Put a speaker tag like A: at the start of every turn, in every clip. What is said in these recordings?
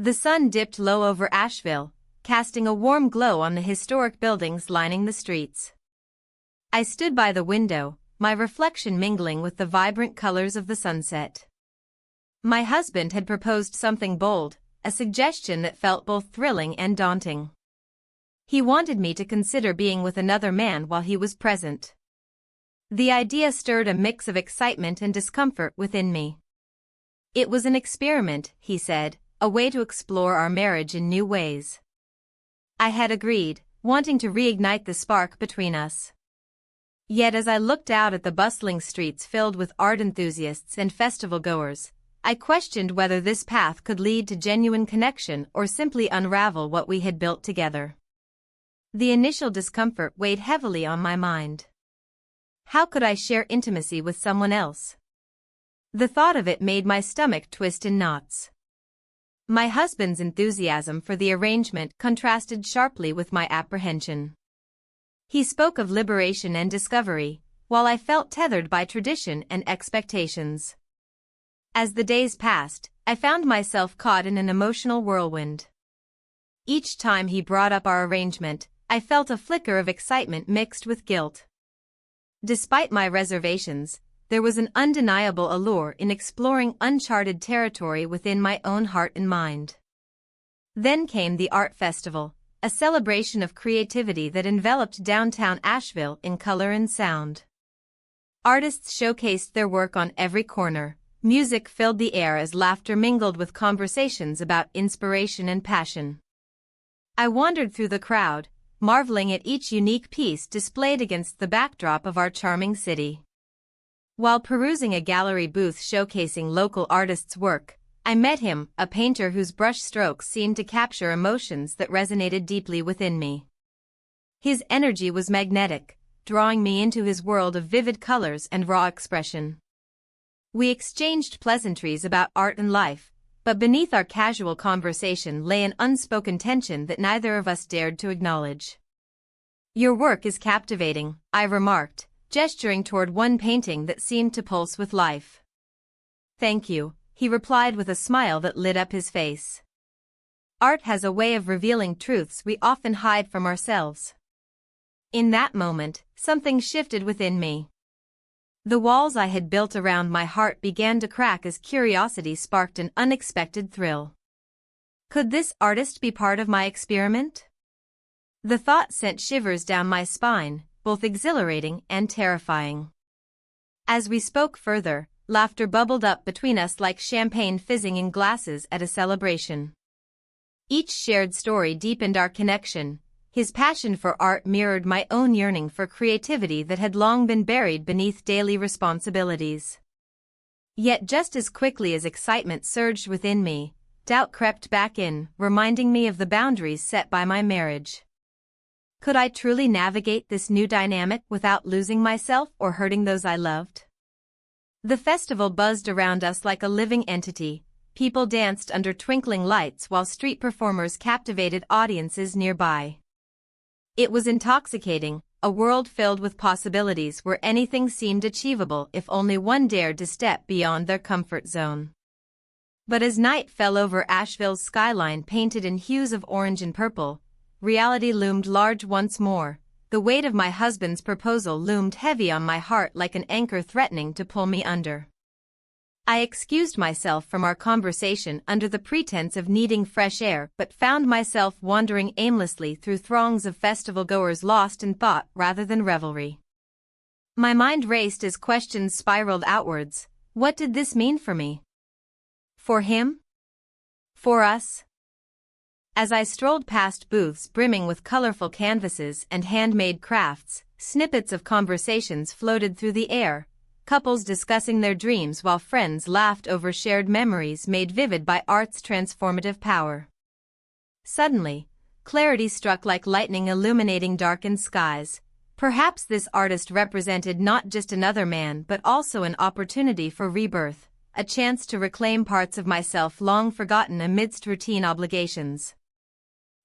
A: The sun dipped low over Asheville, casting a warm glow on the historic buildings lining the streets. I stood by the window, my reflection mingling with the vibrant colors of the sunset. My husband had proposed something bold, a suggestion that felt both thrilling and daunting. He wanted me to consider being with another man while he was present. The idea stirred a mix of excitement and discomfort within me. It was an experiment, he said, a way to explore our marriage in new ways. I had agreed, wanting to reignite the spark between us. Yet as I looked out at the bustling streets filled with art enthusiasts and festival-goers, I questioned whether this path could lead to genuine connection or simply unravel what we had built together. The initial discomfort weighed heavily on my mind. How could I share intimacy with someone else? The thought of it made my stomach twist in knots. My husband's enthusiasm for the arrangement contrasted sharply with my apprehension. He spoke of liberation and discovery, while I felt tethered by tradition and expectations. As the days passed, I found myself caught in an emotional whirlwind. Each time he brought up our arrangement, I felt a flicker of excitement mixed with guilt. Despite my reservations, there was an undeniable allure in exploring uncharted territory within my own heart and mind. Then came the art festival, a celebration of creativity that enveloped downtown Asheville in color and sound. Artists showcased their work on every corner, music filled the air as laughter mingled with conversations about inspiration and passion. I wandered through the crowd, marveling at each unique piece displayed against the backdrop of our charming city. While perusing a gallery booth showcasing local artists' work, I met him, a painter whose brush strokes seemed to capture emotions that resonated deeply within me. His energy was magnetic, drawing me into his world of vivid colors and raw expression. We exchanged pleasantries about art and life, but beneath our casual conversation lay an unspoken tension that neither of us dared to acknowledge. "Your work is captivating," I remarked, gesturing toward one painting that seemed to pulse with life. "Thank you," he replied with a smile that lit up his face. Art has a way of revealing truths we often hide from ourselves. In that moment, something shifted within me. The walls I had built around my heart began to crack as curiosity sparked an unexpected thrill. Could this artist be part of my experiment? The thought sent shivers down my spine, both exhilarating and terrifying. As we spoke further, laughter bubbled up between us like champagne fizzing in glasses at a celebration. Each shared story deepened our connection. His passion for art mirrored my own yearning for creativity that had long been buried beneath daily responsibilities. Yet just as quickly as excitement surged within me, doubt crept back in, reminding me of the boundaries set by my marriage. Could I truly navigate this new dynamic without losing myself or hurting those I loved? The festival buzzed around us like a living entity. People danced under twinkling lights while street performers captivated audiences nearby. It was intoxicating, a world filled with possibilities where anything seemed achievable if only one dared to step beyond their comfort zone. But as night fell over Asheville's skyline painted in hues of orange and purple, reality loomed large once more. The weight of my husband's proposal loomed heavy on my heart like an anchor threatening to pull me under. I excused myself from our conversation under the pretense of needing fresh air but found myself wandering aimlessly through throngs of festival-goers lost in thought rather than revelry. My mind raced as questions spiraled outwards. What did this mean for me? For him? For us? As I strolled past booths brimming with colorful canvases and handmade crafts, snippets of conversations floated through the air. Couples discussing their dreams while friends laughed over shared memories made vivid by art's transformative power. Suddenly, clarity struck like lightning illuminating darkened skies. Perhaps this artist represented not just another man but also an opportunity for rebirth, a chance to reclaim parts of myself long forgotten amidst routine obligations.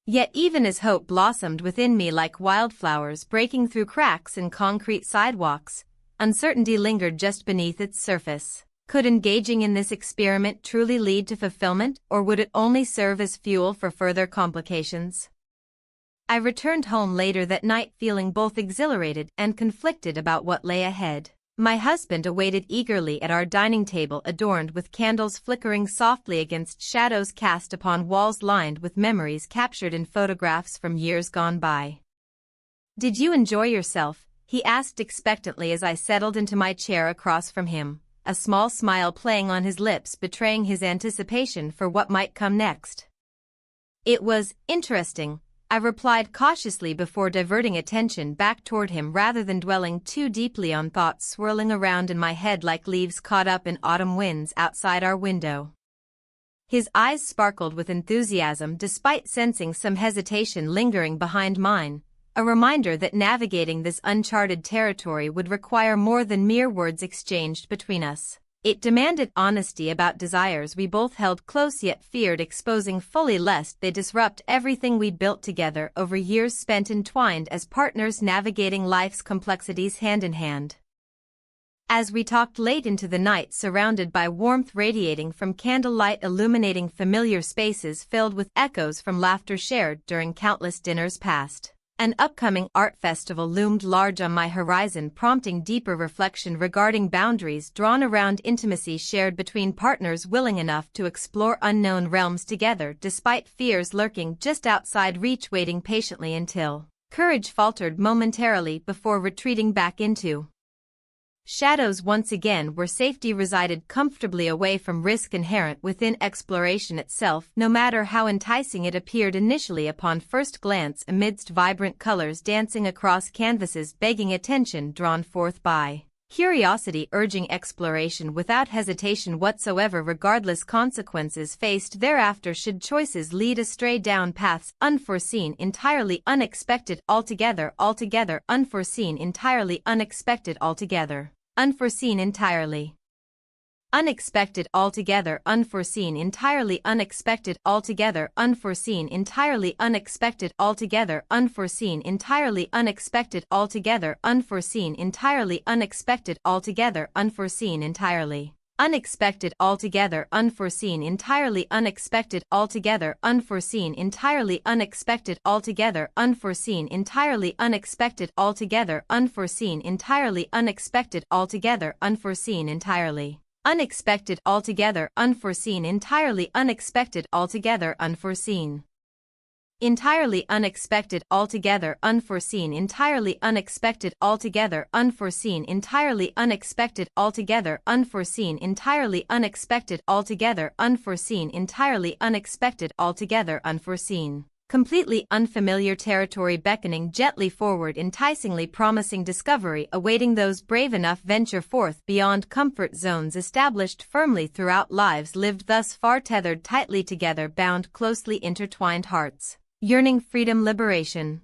A: Yet even as hope blossomed within me like wildflowers breaking through cracks in concrete sidewalks, uncertainty lingered just beneath its surface. Could engaging in this experiment truly lead to fulfillment, or would it only serve as fuel for further complications? I returned home later that night feeling both exhilarated and conflicted about what lay ahead. My husband awaited eagerly at our dining table adorned with candles flickering softly against shadows cast upon walls lined with memories captured in photographs from years gone by. "Did you enjoy yourself?" he asked expectantly as I settled into my chair across from him, a small smile playing on his lips betraying his anticipation for what might come next. "It was interesting," I replied cautiously before diverting attention back toward him rather than dwelling too deeply on thoughts swirling around in my head like leaves caught up in autumn winds outside our window. His eyes sparkled with enthusiasm despite sensing some hesitation lingering behind mine, a reminder that navigating this uncharted territory would require more than mere words exchanged between us. It demanded honesty about desires we both held close yet feared exposing fully lest they disrupt everything we'd built together over years spent entwined as partners navigating life's complexities hand in hand. As we talked late into the night surrounded by warmth radiating from candlelight illuminating familiar spaces filled with echoes from laughter shared during countless dinners past, an upcoming art festival loomed large on my horizon prompting deeper reflection regarding boundaries drawn around intimacy shared between partners willing enough to explore unknown realms together despite fears lurking just outside reach waiting patiently until courage faltered momentarily before retreating back into shadows once again where safety resided comfortably away from risk inherent within exploration itself no matter how enticing it appeared initially upon first glance amidst vibrant colors dancing across canvases begging attention drawn forth by curiosity urging exploration without hesitation whatsoever regardless consequences faced thereafter should choices lead astray down paths unforeseen entirely unexpected altogether unforeseen entirely unexpected altogether unforeseen entirely unexpected altogether unforeseen entirely unexpected altogether unforeseen entirely unexpected altogether unforeseen entirely unexpected altogether unforeseen entirely unexpected altogether unforeseen entirely unexpected altogether unforeseen entirely unexpected altogether unforeseen entirely unexpected altogether unforeseen entirely unexpected altogether unforeseen entirely unexpected altogether unforeseen entirely unexpected altogether unforeseen entirely unexpected altogether unforeseen entirely unexpected altogether unforeseen entirely unexpected altogether unforeseen entirely unexpected altogether unforeseen entirely unexpected altogether unforeseen entirely unexpected altogether unforeseen completely unfamiliar territory beckoning gently forward enticingly promising discovery awaiting those brave enough venture forth beyond comfort zones established firmly throughout lives lived thus far tethered tightly together bound closely intertwined hearts yearning freedom liberation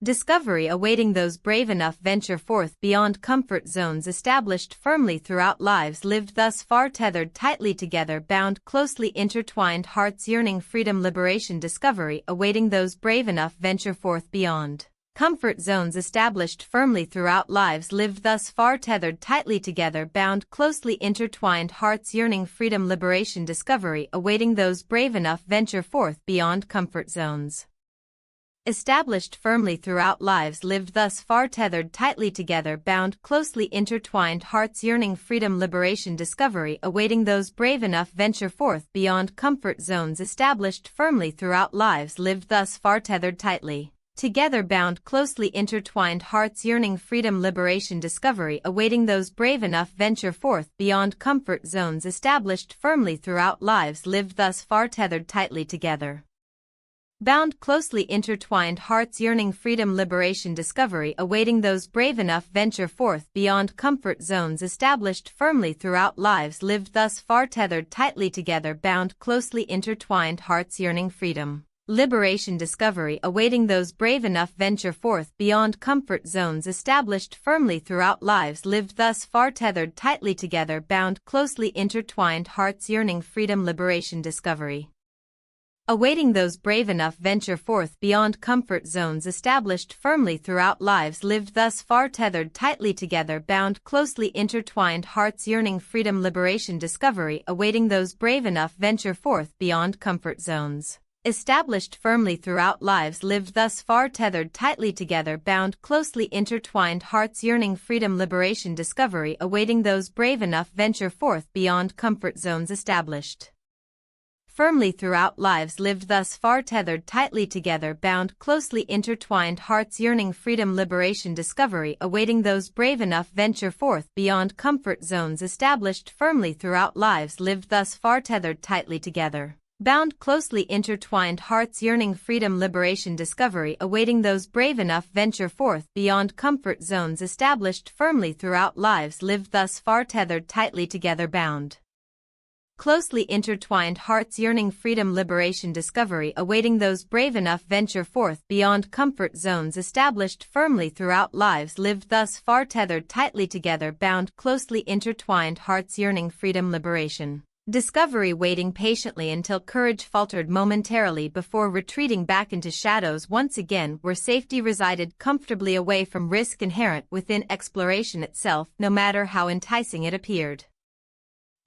A: discovery awaiting those brave enough venture forth beyond comfort zones established firmly throughout lives lived thus far tethered tightly together bound closely intertwined hearts yearning freedom liberation discovery awaiting those brave enough venture forth beyond comfort zones established firmly throughout lives lived thus far tethered tightly together bound closely intertwined hearts yearning freedom liberation discovery awaiting those brave enough venture forth beyond comfort zones established firmly throughout lives lived thus far tethered tightly together bound closely intertwined hearts yearning freedom liberation discovery awaiting those brave enough venture forth beyond comfort zones established firmly throughout lives lived thus far tethered tightly together bound closely intertwined hearts yearning freedom liberation discovery awaiting those brave enough venture forth beyond comfort zones established firmly throughout lives lived thus far tethered tightly together bound closely intertwined hearts yearning freedom liberation discovery awaiting those brave enough venture forth beyond comfort zones established firmly throughout lives lived thus far tethered tightly together bound closely intertwined hearts yearning freedom liberation discovery awaiting those brave enough venture forth beyond comfort zones established firmly throughout lives lived thus far tethered tightly together bound closely intertwined hearts yearning freedom liberation discovery awaiting those brave enough venture forth beyond comfort zones established firmly throughout lives lived thus far tethered tightly together bound closely intertwined hearts yearning freedom liberation discovery awaiting those brave enough venture forth beyond comfort zones. Established firmly throughout lives lived thus far tethered tightly together bound closely intertwined hearts yearning freedom liberation discovery awaiting those brave enough venture forth beyond comfort zones established firmly throughout lives lived thus far tethered tightly together bound closely intertwined hearts yearning freedom liberation discovery awaiting those brave enough venture forth beyond comfort zones established firmly throughout lives lived thus far tethered tightly together bound closely intertwined hearts yearning freedom liberation discovery awaiting those brave enough venture forth beyond comfort zones established firmly throughout lives lived thus far tethered tightly together bound closely intertwined hearts yearning freedom liberation discovery awaiting those brave enough venture forth beyond comfort zones established firmly throughout lives lived thus far tethered tightly together bound closely intertwined hearts yearning freedom liberation discovery waiting patiently until courage faltered momentarily before retreating back into shadows once again where safety resided comfortably away from risk inherent within exploration itself no matter how enticing it appeared.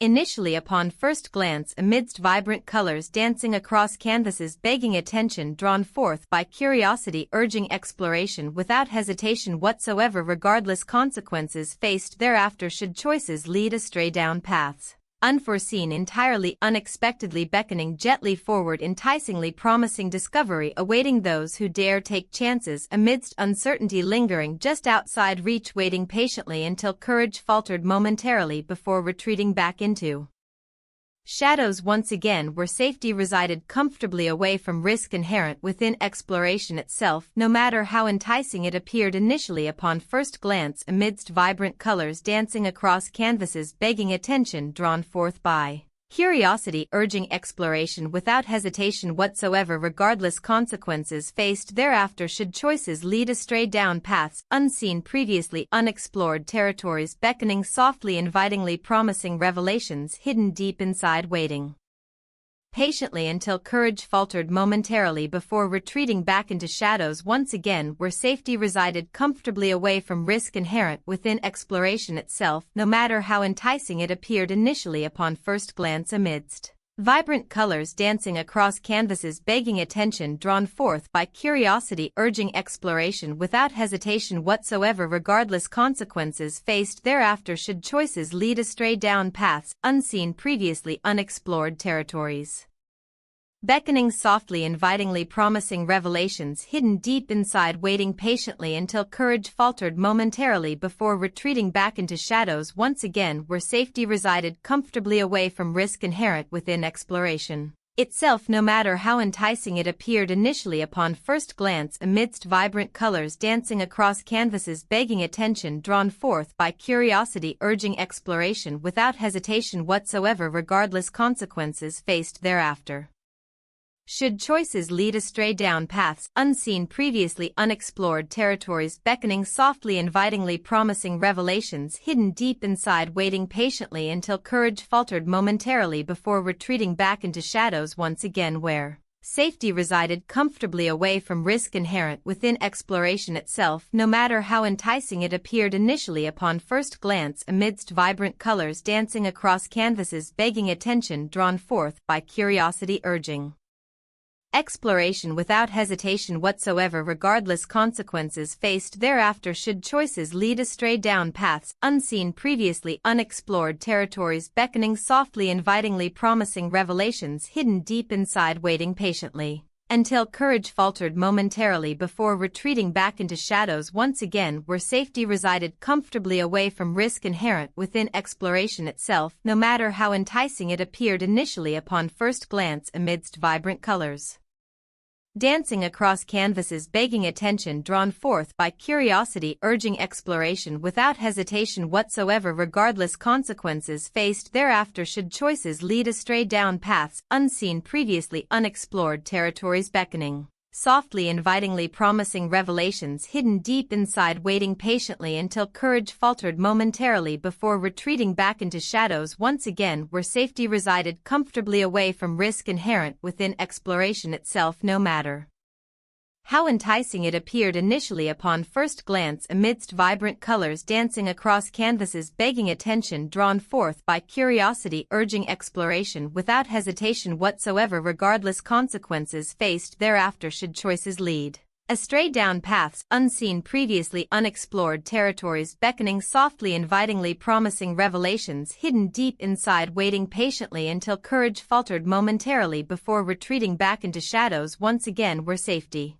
A: Initially upon first glance amidst vibrant colors dancing across canvases begging attention drawn forth by curiosity urging exploration without hesitation whatsoever regardless consequences faced thereafter should choices lead astray down paths unforeseen entirely unexpectedly beckoning gently forward enticingly promising discovery awaiting those who dare take chances amidst uncertainty lingering just outside reach waiting patiently until courage faltered momentarily before retreating back into shadows once again where safety resided comfortably away from risk inherent within exploration itself no matter how enticing it appeared initially upon first glance amidst vibrant colors dancing across canvases begging attention drawn forth by curiosity urging exploration without hesitation whatsoever regardless consequences faced thereafter should choices lead astray down paths unseen previously unexplored territories beckoning softly invitingly promising revelations hidden deep inside waiting patiently until courage faltered momentarily before retreating back into shadows once again where safety resided comfortably away from risk inherent within exploration itself no matter how enticing it appeared initially upon first glance amidst vibrant colors dancing across canvases begging attention drawn forth by curiosity urging exploration without hesitation whatsoever regardless consequences faced thereafter should choices lead astray down paths unseen previously unexplored territories beckoning softly invitingly promising revelations hidden deep inside waiting patiently until courage faltered momentarily before retreating back into shadows once again where safety resided comfortably away from risk inherent within exploration itself no matter how enticing it appeared initially upon first glance amidst vibrant colors dancing across canvases begging attention drawn forth by curiosity urging exploration without hesitation whatsoever regardless consequences faced thereafter should choices lead astray down paths unseen previously unexplored territories beckoning softly invitingly promising revelations hidden deep inside waiting patiently until courage faltered momentarily before retreating back into shadows once again where safety resided comfortably away from risk inherent within exploration itself no matter how enticing it appeared initially upon first glance amidst vibrant colors dancing across canvases begging attention drawn forth by curiosity urging exploration without hesitation whatsoever regardless consequences faced thereafter should choices lead astray down paths unseen previously unexplored territories beckoning softly invitingly promising revelations hidden deep inside waiting patiently until courage faltered momentarily before retreating back into shadows once again where safety resided comfortably away from risk inherent within exploration itself no matter how enticing it appeared initially upon first glance amidst vibrant colors dancing across canvases begging attention drawn forth by curiosity urging exploration without hesitation whatsoever regardless consequences faced thereafter should choices lead astray down paths unseen previously unexplored territories beckoning softly invitingly promising revelations hidden deep inside, waiting patiently until courage faltered momentarily before retreating back into shadows once again, where safety resided comfortably away from risk inherent within exploration itself, no matter how enticing it appeared initially upon first glance, amidst vibrant colors dancing across canvases, begging attention, drawn forth by curiosity, urging exploration without hesitation whatsoever, regardless consequences faced thereafter should choices lead astray down paths unseen, previously unexplored territories, beckoning softly, invitingly promising revelations hidden deep inside, waiting patiently until courage faltered momentarily before retreating back into shadows once again, where safety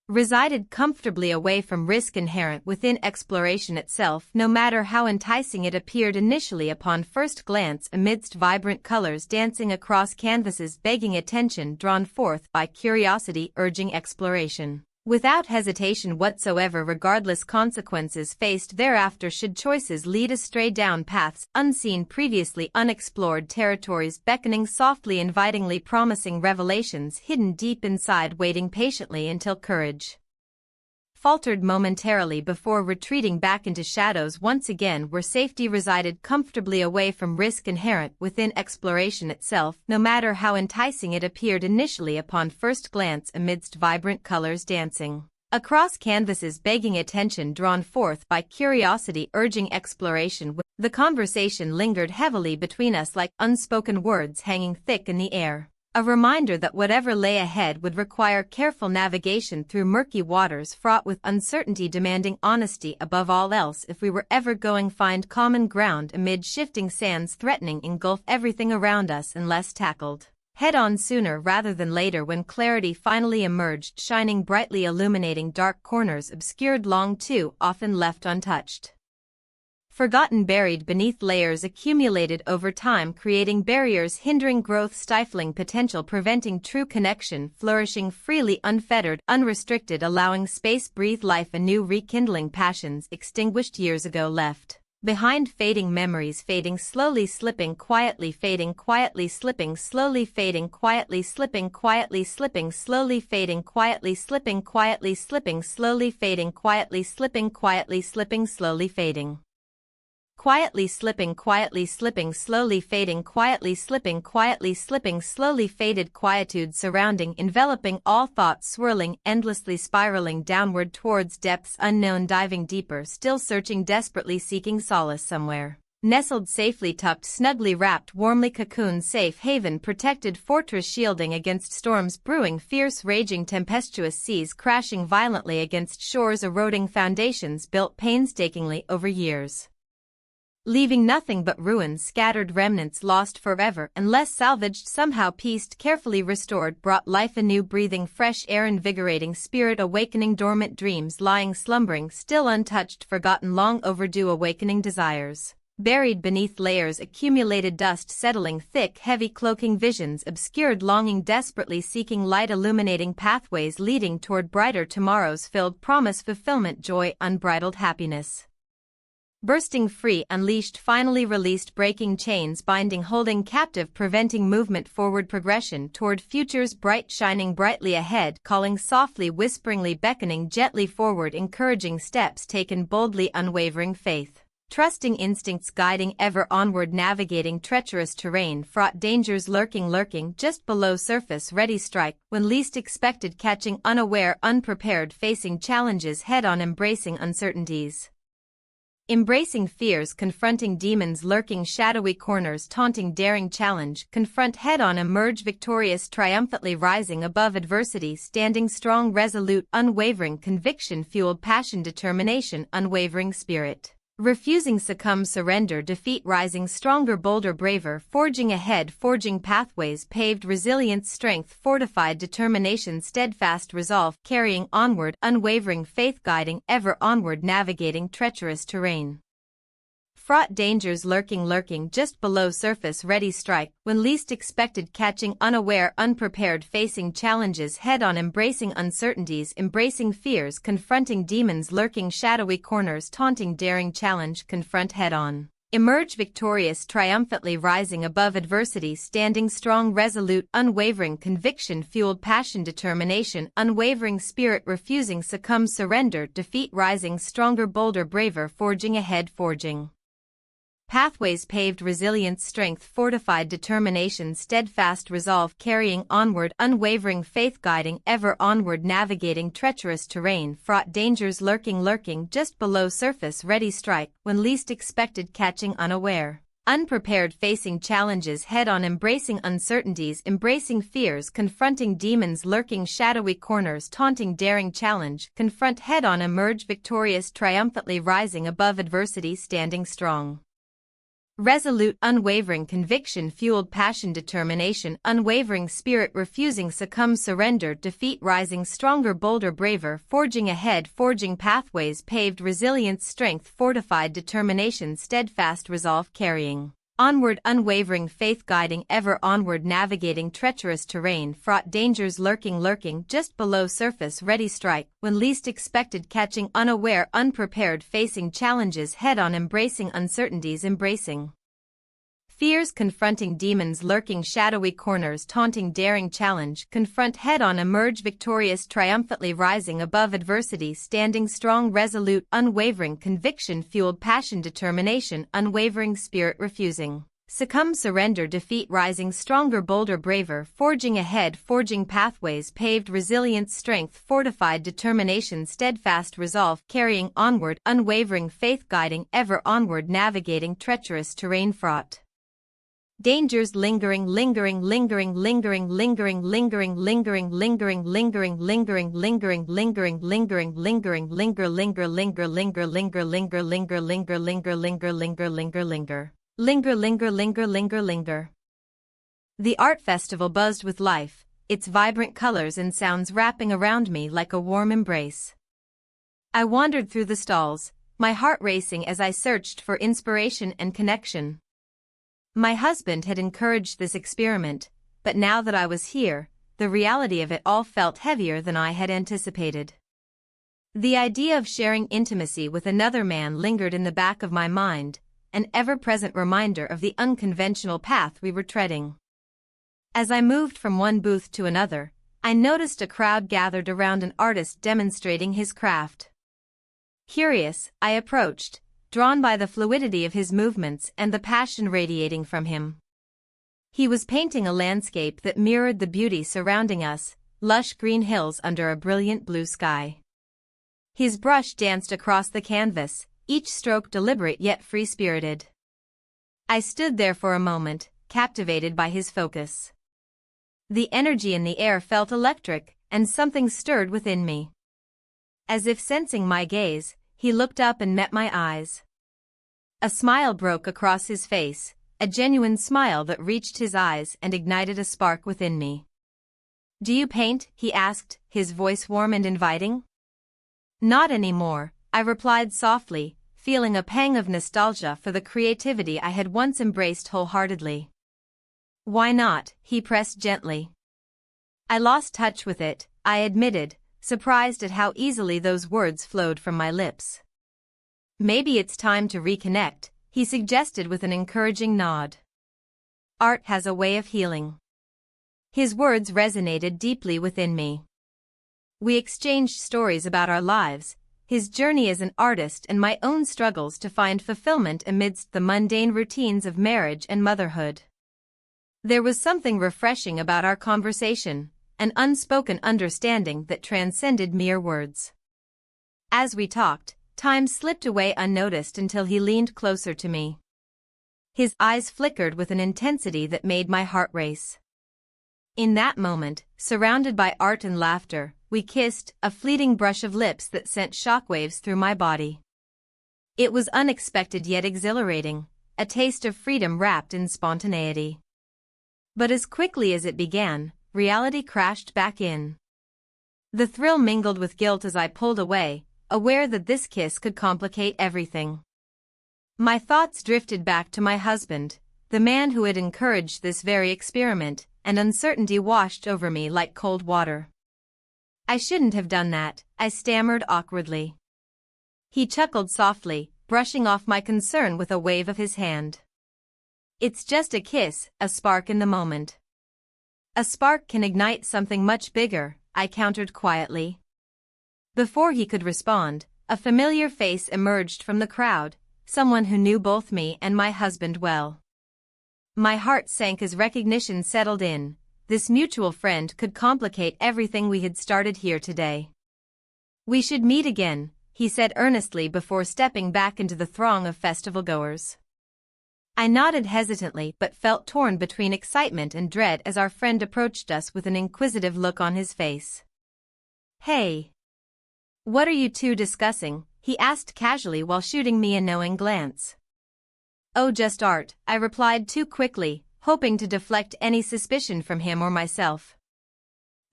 A: resided comfortably away from risk inherent within exploration itself, no matter how enticing it appeared initially upon first glance, amidst vibrant colors dancing across canvases, begging attention, drawn forth by curiosity, urging exploration without hesitation whatsoever, regardless consequences faced thereafter should choices lead astray down paths unseen, previously unexplored territories, beckoning softly, invitingly promising revelations hidden deep inside, waiting patiently until courage faltered momentarily before retreating back into shadows once again, where safety resided comfortably away from risk inherent within exploration itself, no matter how enticing it appeared initially upon first glance, amidst vibrant colors dancing across canvases, begging attention, drawn forth by curiosity, urging exploration. The conversation lingered heavily between us like unspoken words hanging thick in the air, a reminder that whatever lay ahead would require careful navigation through murky waters fraught with uncertainty, demanding honesty above all else if we were ever going to find common ground amid shifting sands threatening engulf everything around us unless tackled head-on sooner rather than later, when clarity finally emerged, shining brightly, illuminating dark corners obscured long too often left untouched, forgotten, buried beneath layers accumulated over time, creating barriers hindering growth, stifling potential, preventing true connection flourishing freely, unfettered, unrestricted, allowing space breathe life anew, rekindling passions extinguished years ago, left behind, fading memories fading slowly, slipping quietly, fading quietly, slipping slowly, fading quietly, slipping quietly, slipping slowly, fading quietly, slipping quietly, slipping slowly, fading quietly, slipping quietly, slipping slowly, fading quietly, slipping quietly, slipping slowly, fading quietly, slipping quietly, slipping slowly, faded quietude surrounding, enveloping all thoughts, swirling, endlessly spiraling downward towards depths unknown, diving deeper, still searching, desperately seeking solace somewhere nestled, safely tucked, snugly wrapped, warmly cocooned, safe haven, protected fortress, shielding against storms brewing, fierce raging tempestuous seas crashing violently against shores, eroding foundations built painstakingly over years, leaving nothing but ruins, scattered remnants lost forever unless salvaged, somehow pieced, carefully restored, brought life anew, breathing fresh air, invigorating spirit, awakening dormant dreams lying slumbering, still untouched, forgotten, long overdue, awakening desires buried beneath layers, accumulated dust settling thick, heavy, cloaking visions obscured, longing, desperately seeking light, illuminating pathways leading toward brighter tomorrows, filled promise, fulfillment, joy, unbridled happiness bursting free, unleashed, finally released, breaking chains, binding, holding captive, preventing movement forward, progression toward futures bright, shining brightly ahead, calling softly, whisperingly, beckoning gently forward, encouraging steps taken boldly, unwavering faith, trusting instincts guiding ever onward, navigating treacherous terrain, fraught dangers lurking just below surface, ready strike when least expected, catching unaware, unprepared, facing challenges head-on, embracing uncertainties, embracing fears, confronting demons lurking shadowy corners, taunting, daring, challenge, confront head-on, emerge victorious, triumphantly rising above adversity, standing strong, resolute, unwavering, conviction-fueled passion, determination, unwavering spirit, refusing succumb, surrender, defeat, rising stronger, bolder, braver, forging ahead, forging pathways paved, resilience, strength, fortified, determination, steadfast resolve, carrying onward, unwavering faith, guiding ever onward, navigating treacherous terrain, fraught dangers lurking just below surface, ready strike when least expected, catching unaware, unprepared, facing challenges head-on, embracing uncertainties, embracing fears, confronting demons lurking shadowy corners, taunting, daring, challenge, confront head-on, Emerge victorious, triumphantly rising above adversity, standing strong, resolute, unwavering, conviction-fueled passion, determination, unwavering spirit, refusing, succumb, surrender, defeat, rising stronger, bolder, braver, forging ahead, forging pathways paved, resilience, strength, fortified, determination, steadfast resolve, carrying onward, unwavering faith, guiding ever onward, navigating treacherous terrain, fraught, dangers lurking just below surface, ready strike when least expected, catching unaware, unprepared, facing challenges head on, embracing uncertainties, embracing fears, confronting demons lurking shadowy corners, taunting, daring, challenge, confront head on, emerge victorious, triumphantly rising above adversity, standing strong, resolute, unwavering, conviction-fueled passion, determination, unwavering spirit, refusing, succumb, surrender, defeat, rising stronger, bolder, braver, forging ahead, forging pathways paved, resilience, strength, fortified, determination, steadfast resolve, carrying onward, unwavering faith, guiding ever onward, navigating treacherous terrain, fraught, dangers lurking just below surface, ready strike when least expected, catching unaware, unprepared, facing challenges head on, embracing uncertainties, embracing fears, confronting demons lurking shadowy corners, taunting, daring, challenge, confront head on, emerge victorious, triumphantly rising above adversity, standing strong, resolute, unwavering, conviction-fueled passion, determination, unwavering spirit, refusing, succumb, surrender, defeat, rising stronger, bolder, braver, forging ahead, forging pathways paved, resilience, strength, fortified, determination, steadfast resolve, carrying onward, unwavering faith, guiding ever onward, navigating treacherous terrain, fraught dangers lingering The art festival buzzed with life, its vibrant colors and sounds wrapping around me like a warm embrace. I wandered through the stalls, my heart racing as I searched for inspiration and connection. My husband had encouraged this experiment, but now that I was here, the reality of it all felt heavier than I had anticipated. The idea of sharing intimacy with another man lingered in the back of my mind, an ever-present reminder of the unconventional path we were treading. As I moved from one booth to another, I noticed a crowd gathered around an artist demonstrating his craft. Curious, I approached, drawn by the fluidity of his movements and the passion radiating from him. He was painting a landscape that mirrored the beauty surrounding us, lush green hills under a brilliant blue sky. His brush danced across the canvas, each stroke deliberate yet free-spirited. I stood there for a moment, captivated by his focus. The energy in the air felt electric, and something stirred within me. As if sensing my gaze, he looked up and met my eyes. A smile broke across his face, a genuine smile that reached his eyes and ignited a spark within me. "Do you paint?" he asked, his voice warm and inviting. "Not anymore," I replied softly, feeling a pang of nostalgia for the creativity I had once embraced wholeheartedly. "Why not?" he pressed gently. "I lost touch with it," I admitted, surprised at how easily those words flowed from my lips. "Maybe it's time to reconnect," he suggested with an encouraging nod. "Art has a way of healing." His words resonated deeply within me. We exchanged stories about our lives, his journey as an artist and my own struggles to find fulfillment amidst the mundane routines of marriage and motherhood. There was something refreshing about our conversation, an unspoken understanding that transcended mere words. As we talked, time slipped away unnoticed until he leaned closer to me. His eyes flickered with an intensity that made my heart race. In that moment, surrounded by art and laughter, we kissed, a fleeting brush of lips that sent shockwaves through my body. It was unexpected yet exhilarating, a taste of freedom wrapped in spontaneity. But as quickly as it began, reality crashed back in. The thrill mingled with guilt as I pulled away, aware that this kiss could complicate everything. My thoughts drifted back to my husband, the man who had encouraged this very experiment, and uncertainty washed over me like cold water. "I shouldn't have done that," I stammered awkwardly. He chuckled softly, brushing off my concern with a wave of his hand. It's just a kiss, a spark in the moment. A spark can ignite something much bigger, I countered quietly. Before he could respond, a familiar face emerged from the crowd, someone who knew both me and my husband well. My heart sank as recognition settled in. This mutual friend could complicate everything we had started here today. We should meet again, he said earnestly before stepping back into the throng of festival-goers. I nodded hesitantly but felt torn between excitement and dread as our friend approached us with an inquisitive look on his face. "Hey! What are you two discussing?" he asked casually while shooting me a knowing glance. "Oh, just art," I replied too quickly, hoping to deflect any suspicion from him or myself.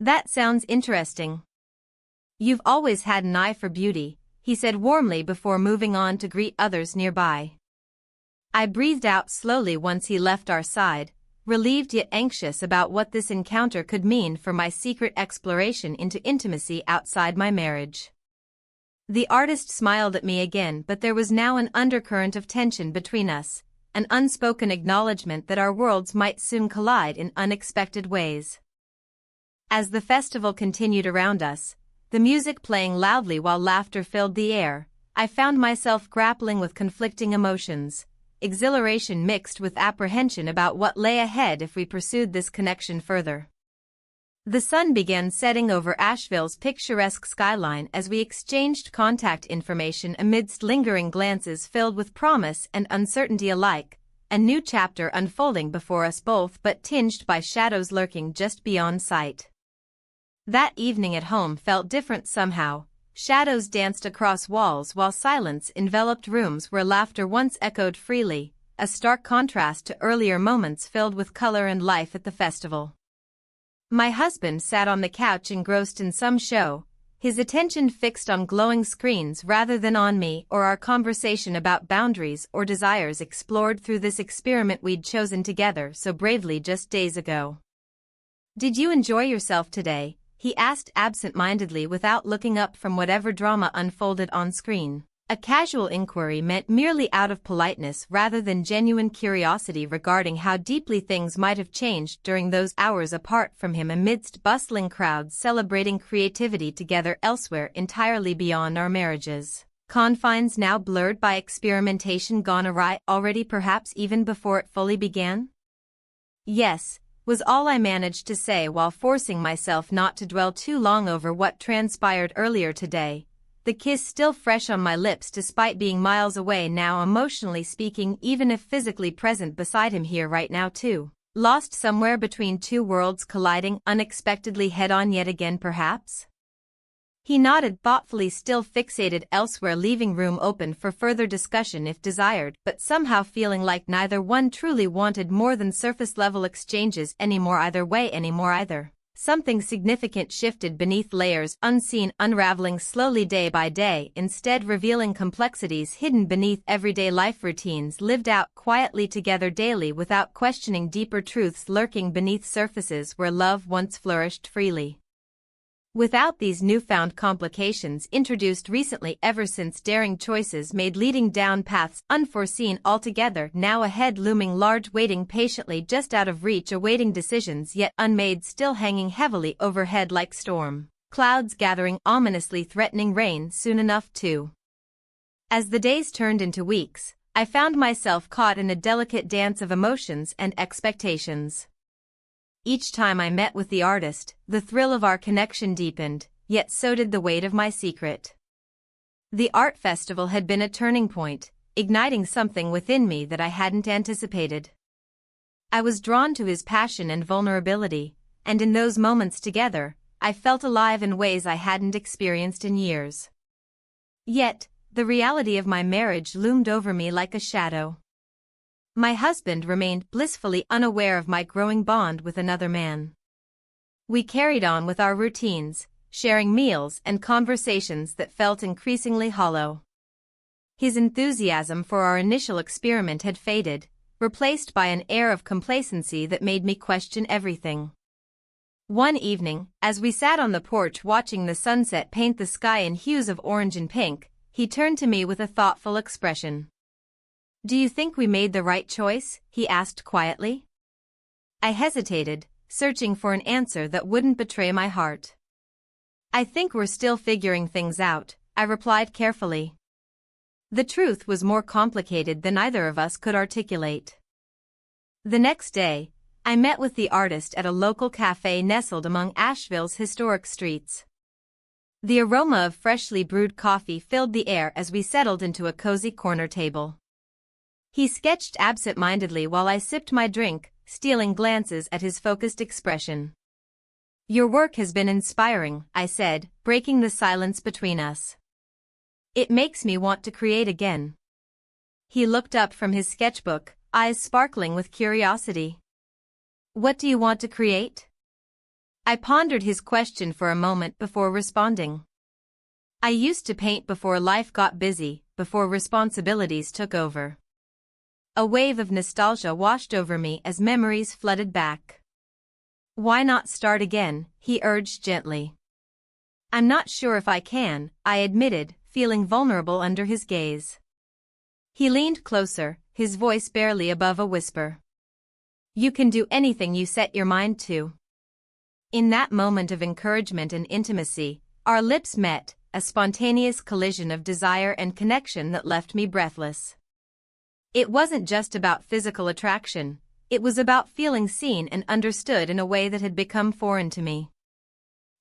A: "That sounds interesting. You've always had an eye for beauty," he said warmly before moving on to greet others nearby. I breathed out slowly once he left our side, relieved yet anxious about what this encounter could mean for my secret exploration into intimacy outside my marriage. The artist smiled at me again, but there was now an undercurrent of tension between us, an unspoken acknowledgement that our worlds might soon collide in unexpected ways. As the festival continued around us, the music playing loudly while laughter filled the air, I found myself grappling with conflicting emotions, exhilaration mixed with apprehension about what lay ahead if we pursued this connection further. The sun began setting over Asheville's picturesque skyline as we exchanged contact information amidst lingering glances filled with promise and uncertainty alike, a new chapter unfolding before us both but tinged by shadows lurking just beyond sight. That evening at home felt different somehow. Shadows danced across walls while silence enveloped rooms where laughter once echoed freely, a stark contrast to earlier moments filled with color and life at the festival. My husband sat on the couch engrossed in some show, his attention fixed on glowing screens rather than on me or our conversation about boundaries or desires explored through this experiment we'd chosen together so bravely just days ago. "Did you enjoy yourself today?" he asked absent-mindedly without looking up from whatever drama unfolded on screen. A casual inquiry meant merely out of politeness rather than genuine curiosity regarding how deeply things might have changed during those hours apart from him amidst bustling crowds celebrating creativity together elsewhere entirely beyond our marriages. Confines now blurred by experimentation gone awry already, perhaps even before it fully began? "Yes," was all I managed to say while forcing myself not to dwell too long over what transpired earlier today, the kiss still fresh on my lips despite being miles away now, emotionally speaking, even if physically present beside him here right now too. Lost somewhere between two worlds colliding unexpectedly head-on yet again perhaps? He nodded thoughtfully, still fixated elsewhere, leaving room open for further discussion if desired, but somehow feeling like neither one truly wanted more than surface-level exchanges anymore either. Something significant shifted beneath layers unseen, unraveling slowly day by day, instead revealing complexities hidden beneath everyday life routines lived out quietly together daily without questioning deeper truths lurking beneath surfaces where love once flourished freely. Without these newfound complications introduced recently ever since daring choices made leading down paths unforeseen altogether, now ahead looming large, waiting patiently just out of reach, awaiting decisions yet unmade, still hanging heavily overhead like storm clouds gathering, ominously threatening rain soon enough too. As the days turned into weeks, I found myself caught in a delicate dance of emotions and expectations. Each time I met with the artist, the thrill of our connection deepened, yet so did the weight of my secret. The art festival had been a turning point, igniting something within me that I hadn't anticipated. I was drawn to his passion and vulnerability, and in those moments together, I felt alive in ways I hadn't experienced in years. Yet, the reality of my marriage loomed over me like a shadow. My husband remained blissfully unaware of my growing bond with another man. We carried on with our routines, sharing meals and conversations that felt increasingly hollow. His enthusiasm for our initial experiment had faded, replaced by an air of complacency that made me question everything. One evening, as we sat on the porch watching the sunset paint the sky in hues of orange and pink, he turned to me with a thoughtful expression. "Do you think we made the right choice?" he asked quietly. I hesitated, searching for an answer that wouldn't betray my heart. "I think we're still figuring things out," I replied carefully. The truth was more complicated than either of us could articulate. The next day, I met with the artist at a local cafe nestled among Asheville's historic streets. The aroma of freshly brewed coffee filled the air as we settled into a cozy corner table. He sketched absent-mindedly while I sipped my drink, stealing glances at his focused expression. "Your work has been inspiring," I said, breaking the silence between us. "It makes me want to create again." He looked up from his sketchbook, eyes sparkling with curiosity. "What do you want to create?" I pondered his question for a moment before responding. "I used to paint before life got busy, before responsibilities took over." A wave of nostalgia washed over me as memories flooded back. "Why not start again?" he urged gently. "I'm not sure if I can," I admitted, feeling vulnerable under his gaze. He leaned closer, his voice barely above a whisper. "You can do anything you set your mind to." In that moment of encouragement and intimacy, our lips met, a spontaneous collision of desire and connection that left me breathless. It wasn't just about physical attraction, it was about feeling seen and understood in a way that had become foreign to me.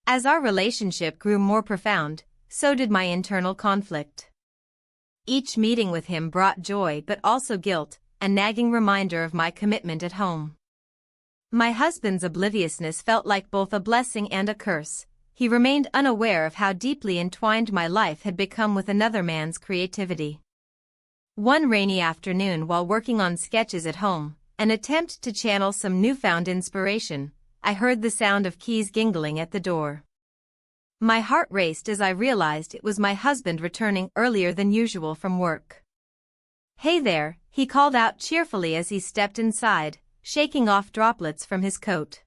A: As our relationship grew more profound, so did my internal conflict. Each meeting with him brought joy but also guilt, a nagging reminder of my commitment at home. My husband's obliviousness felt like both a blessing and a curse. He remained unaware of how deeply entwined my life had become with another man's creativity. One rainy afternoon while working on sketches at home, an attempt to channel some newfound inspiration, I heard the sound of keys jingling at the door. My heart raced as I realized it was my husband returning earlier than usual from work. "Hey there," he called out cheerfully as he stepped inside, shaking off droplets from his coat.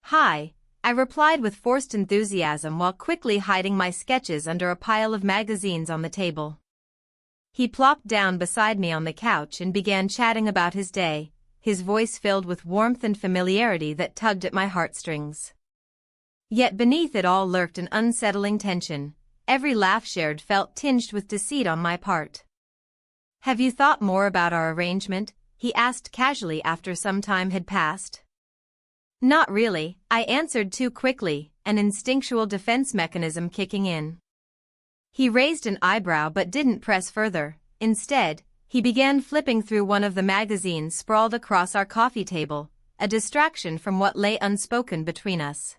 A: "Hi," I replied with forced enthusiasm while quickly hiding my sketches under a pile of magazines on the table. He plopped down beside me on the couch and began chatting about his day, his voice filled with warmth and familiarity that tugged at my heartstrings. Yet beneath it all lurked an unsettling tension. Every laugh shared felt tinged with deceit on my part. "Have you thought more about our arrangement?" he asked casually after some time had passed. "Not really," I answered too quickly, an instinctual defense mechanism kicking in. He raised an eyebrow but didn't press further. Instead, he began flipping through one of the magazines sprawled across our coffee table, a distraction from what lay unspoken between us.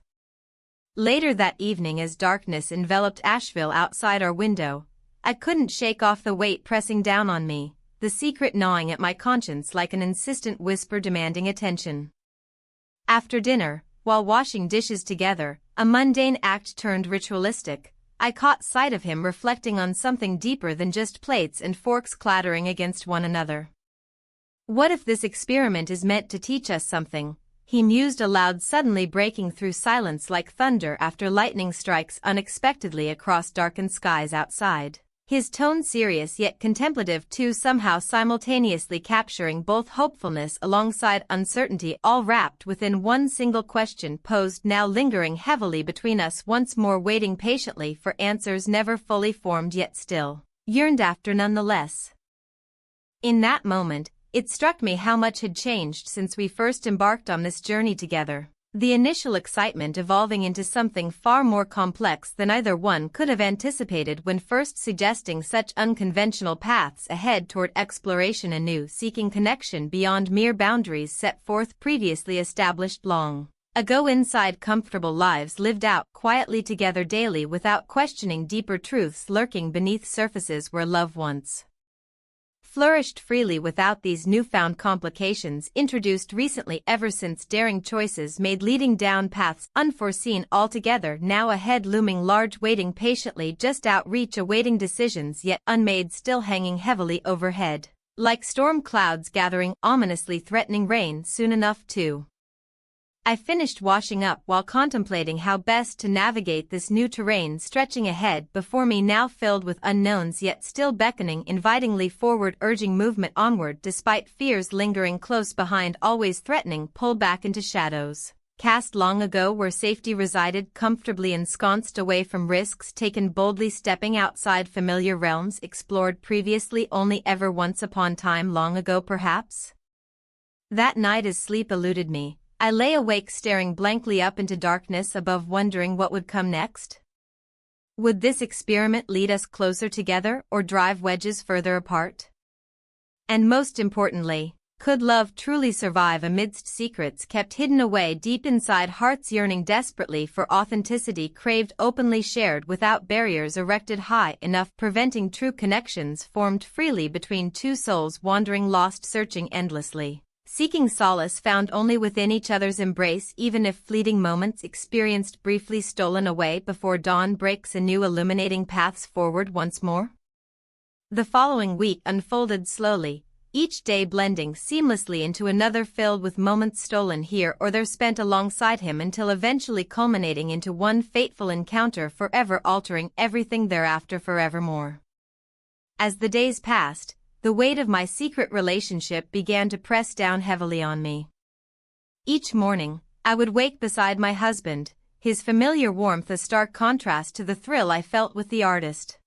A: Later that evening, as darkness enveloped Asheville outside our window, I couldn't shake off the weight pressing down on me, the secret gnawing at my conscience like an insistent whisper demanding attention. After dinner, while washing dishes together, a mundane act turned ritualistic, I caught sight of him reflecting on something deeper than just plates and forks clattering against one another. "What if this experiment is meant to teach us something?" he mused aloud, suddenly breaking through silence like thunder after lightning strikes unexpectedly across darkened skies outside. His tone serious yet contemplative too, somehow simultaneously capturing both hopefulness alongside uncertainty, all wrapped within one single question posed now lingering heavily between us, once more waiting patiently for answers never fully formed yet still yearned after nonetheless. In that moment, it struck me how much had changed since we first embarked on this journey together. The initial excitement evolving into something far more complex than either one could have anticipated when first suggesting such unconventional paths ahead toward exploration anew, seeking connection beyond mere boundaries set forth previously established long ago inside comfortable lives lived out quietly together daily without questioning deeper truths lurking beneath surfaces where love once flourished freely without these newfound complications introduced recently, ever since daring choices made leading down paths unforeseen altogether, now ahead looming large, waiting patiently just outreach, awaiting decisions yet unmade, still hanging heavily overhead, like storm clouds gathering ominously, threatening rain soon enough to I finished washing up while contemplating how best to navigate this new terrain stretching ahead before me, now filled with unknowns yet still beckoning invitingly forward, urging movement onward despite fears lingering close behind, always threatening pull back into shadows cast long ago where safety resided, comfortably ensconced away from risks taken, boldly stepping outside familiar realms explored previously only ever once upon time long ago perhaps. That night as sleep eluded me, I lay awake staring blankly up into darkness above, wondering what would come next. Would this experiment lead us closer together or drive wedges further apart? And most importantly, could love truly survive amidst secrets kept hidden away deep inside hearts yearning desperately for authenticity, craved openly, shared without barriers erected high enough, preventing true connections formed freely between two souls wandering lost, searching endlessly, seeking solace found only within each other's embrace, even if fleeting moments experienced briefly stolen away before dawn breaks anew, illuminating paths forward once more? The following week unfolded slowly, each day blending seamlessly into another, filled with moments stolen here or there spent alongside him, until eventually culminating into one fateful encounter forever altering everything thereafter forevermore. As the days passed, the weight of my secret relationship began to press down heavily on me. Each morning, I would wake beside my husband, his familiar warmth a stark contrast to the thrill I felt with the artist.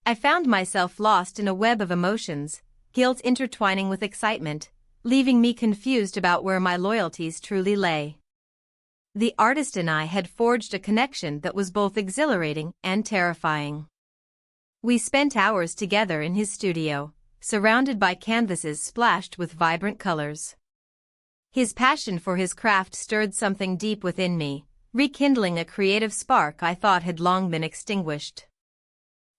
A: I found myself lost in a web of emotions, guilt intertwining with excitement, leaving me confused about where my loyalties truly lay. The artist and I had forged a connection that was both exhilarating and terrifying. We spent hours together in his studio, surrounded by canvases splashed with vibrant colors. His passion for his craft stirred something deep within me, rekindling a creative spark I thought had long been extinguished.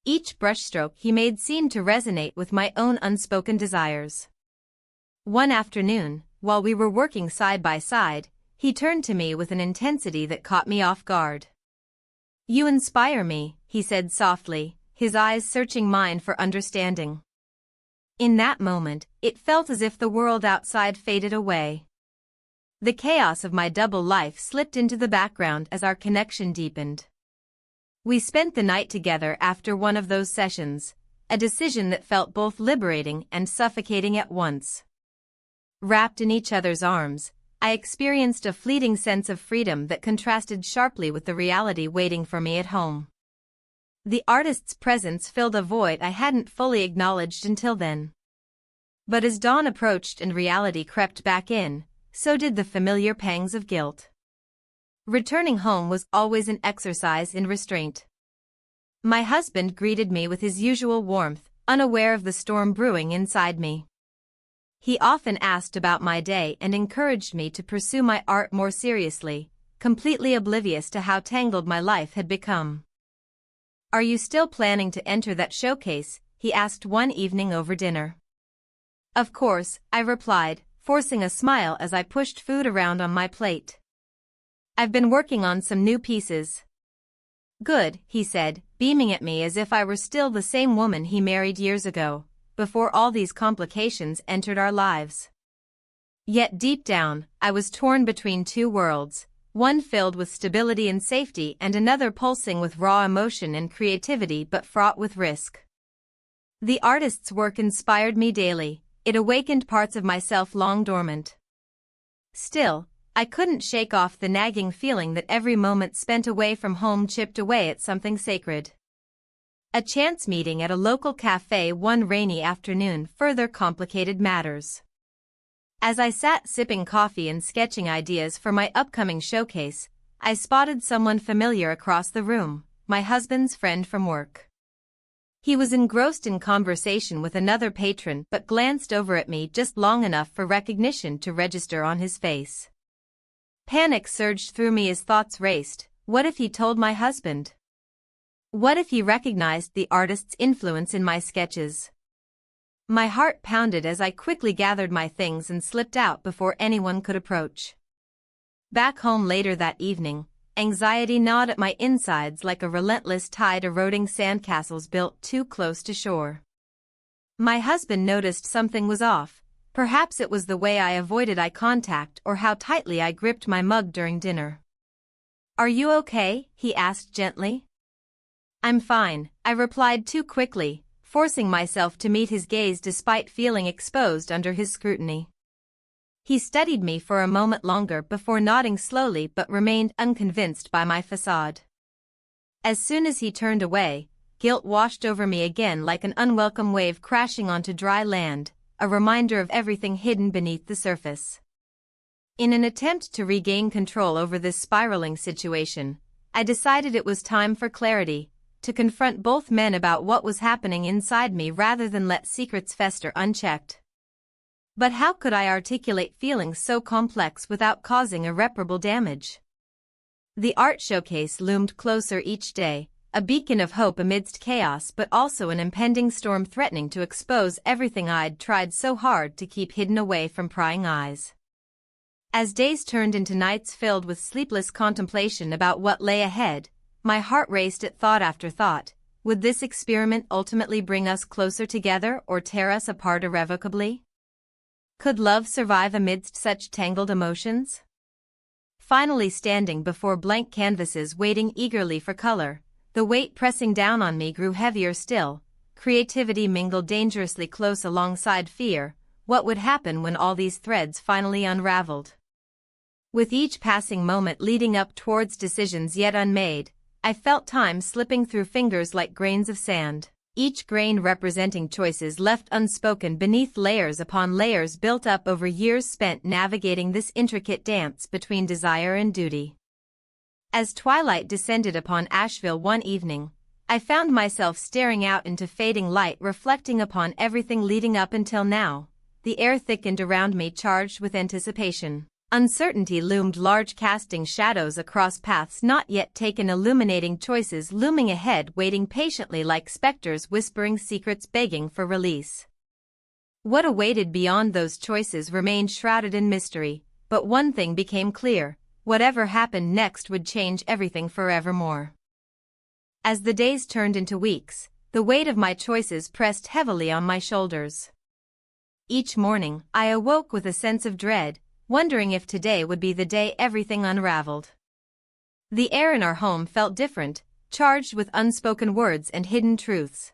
A: Each brushstroke he made seemed to resonate with my own unspoken desires. One afternoon, while we were working side by side, he turned to me with an intensity that caught me off guard. "You inspire me," he said softly, his eyes searching mine for understanding. In that moment, it felt as if the world outside faded away. The chaos of my double life slipped into the background as our connection deepened. We spent the night together after one of those sessions, a decision that felt both liberating and suffocating at once. Wrapped in each other's arms, I experienced a fleeting sense of freedom that contrasted sharply with the reality waiting for me at home. The artist's presence filled a void I hadn't fully acknowledged until then. But as dawn approached and reality crept back in, so did the familiar pangs of guilt. Returning home was always an exercise in restraint. My husband greeted me with his usual warmth, unaware of the storm brewing inside me. He often asked about my day and encouraged me to pursue my art more seriously, completely oblivious to how tangled my life had become. "Are you still planning to enter that showcase?" he asked one evening over dinner. "Of course," I replied, forcing a smile as I pushed food around on my plate. "I've been working on some new pieces." "Good," he said, beaming at me as if I were still the same woman he married years ago, before all these complications entered our lives. Yet deep down, I was torn between two worlds, one filled with stability and safety and another pulsing with raw emotion and creativity but fraught with risk. The artist's work inspired me daily, it awakened parts of myself long dormant. Still, I couldn't shake off the nagging feeling that every moment spent away from home chipped away at something sacred. A chance meeting at a local cafe one rainy afternoon further complicated matters. As I sat sipping coffee and sketching ideas for my upcoming showcase, I spotted someone familiar across the room, my husband's friend from work. He was engrossed in conversation with another patron but glanced over at me just long enough for recognition to register on his face. Panic surged through me as thoughts raced. What if he told my husband? What if he recognized the artist's influence in my sketches? My heart pounded as I quickly gathered my things and slipped out before anyone could approach. Back home later that evening, anxiety gnawed at my insides like a relentless tide eroding sandcastles built too close to shore. My husband noticed something was off, Perhaps it was the way I avoided eye contact or how tightly I gripped my mug during dinner. "Are you okay?" he asked gently. "I'm fine," I replied too quickly, forcing myself to meet his gaze despite feeling exposed under his scrutiny. He studied me for a moment longer before nodding slowly but remained unconvinced by my facade. As soon as he turned away, guilt washed over me again like an unwelcome wave crashing onto dry land, a reminder of everything hidden beneath the surface. In an attempt to regain control over this spiraling situation, I decided it was time for clarity, to confront both men about what was happening inside me rather than let secrets fester unchecked. But how could I articulate feelings so complex without causing irreparable damage? The art showcase loomed closer each day, a beacon of hope amidst chaos but also an impending storm threatening to expose everything I'd tried so hard to keep hidden away from prying eyes. As days turned into nights filled with sleepless contemplation about what lay ahead, my heart raced at thought after thought. Would this experiment ultimately bring us closer together or tear us apart irrevocably? Could love survive amidst such tangled emotions? Finally standing before blank canvases waiting eagerly for color, the weight pressing down on me grew heavier still. Creativity mingled dangerously close alongside fear. What would happen when all these threads finally unraveled? With each passing moment leading up towards decisions yet unmade, I felt time slipping through fingers like grains of sand, each grain representing choices left unspoken beneath layers upon layers built up over years spent navigating this intricate dance between desire and duty. As twilight descended upon Asheville one evening, I found myself staring out into fading light reflecting upon everything leading up until now. The air thickened around me charged with anticipation. Uncertainty loomed large casting shadows across paths not yet taken illuminating choices looming ahead waiting patiently like specters whispering secrets begging for release. What awaited beyond those choices remained shrouded in mystery, but one thing became clear, whatever happened next would change everything forevermore. As the days turned into weeks, the weight of my choices pressed heavily on my shoulders. Each morning, I awoke with a sense of dread, wondering if today would be the day everything unraveled. The air in our home felt different, charged with unspoken words and hidden truths.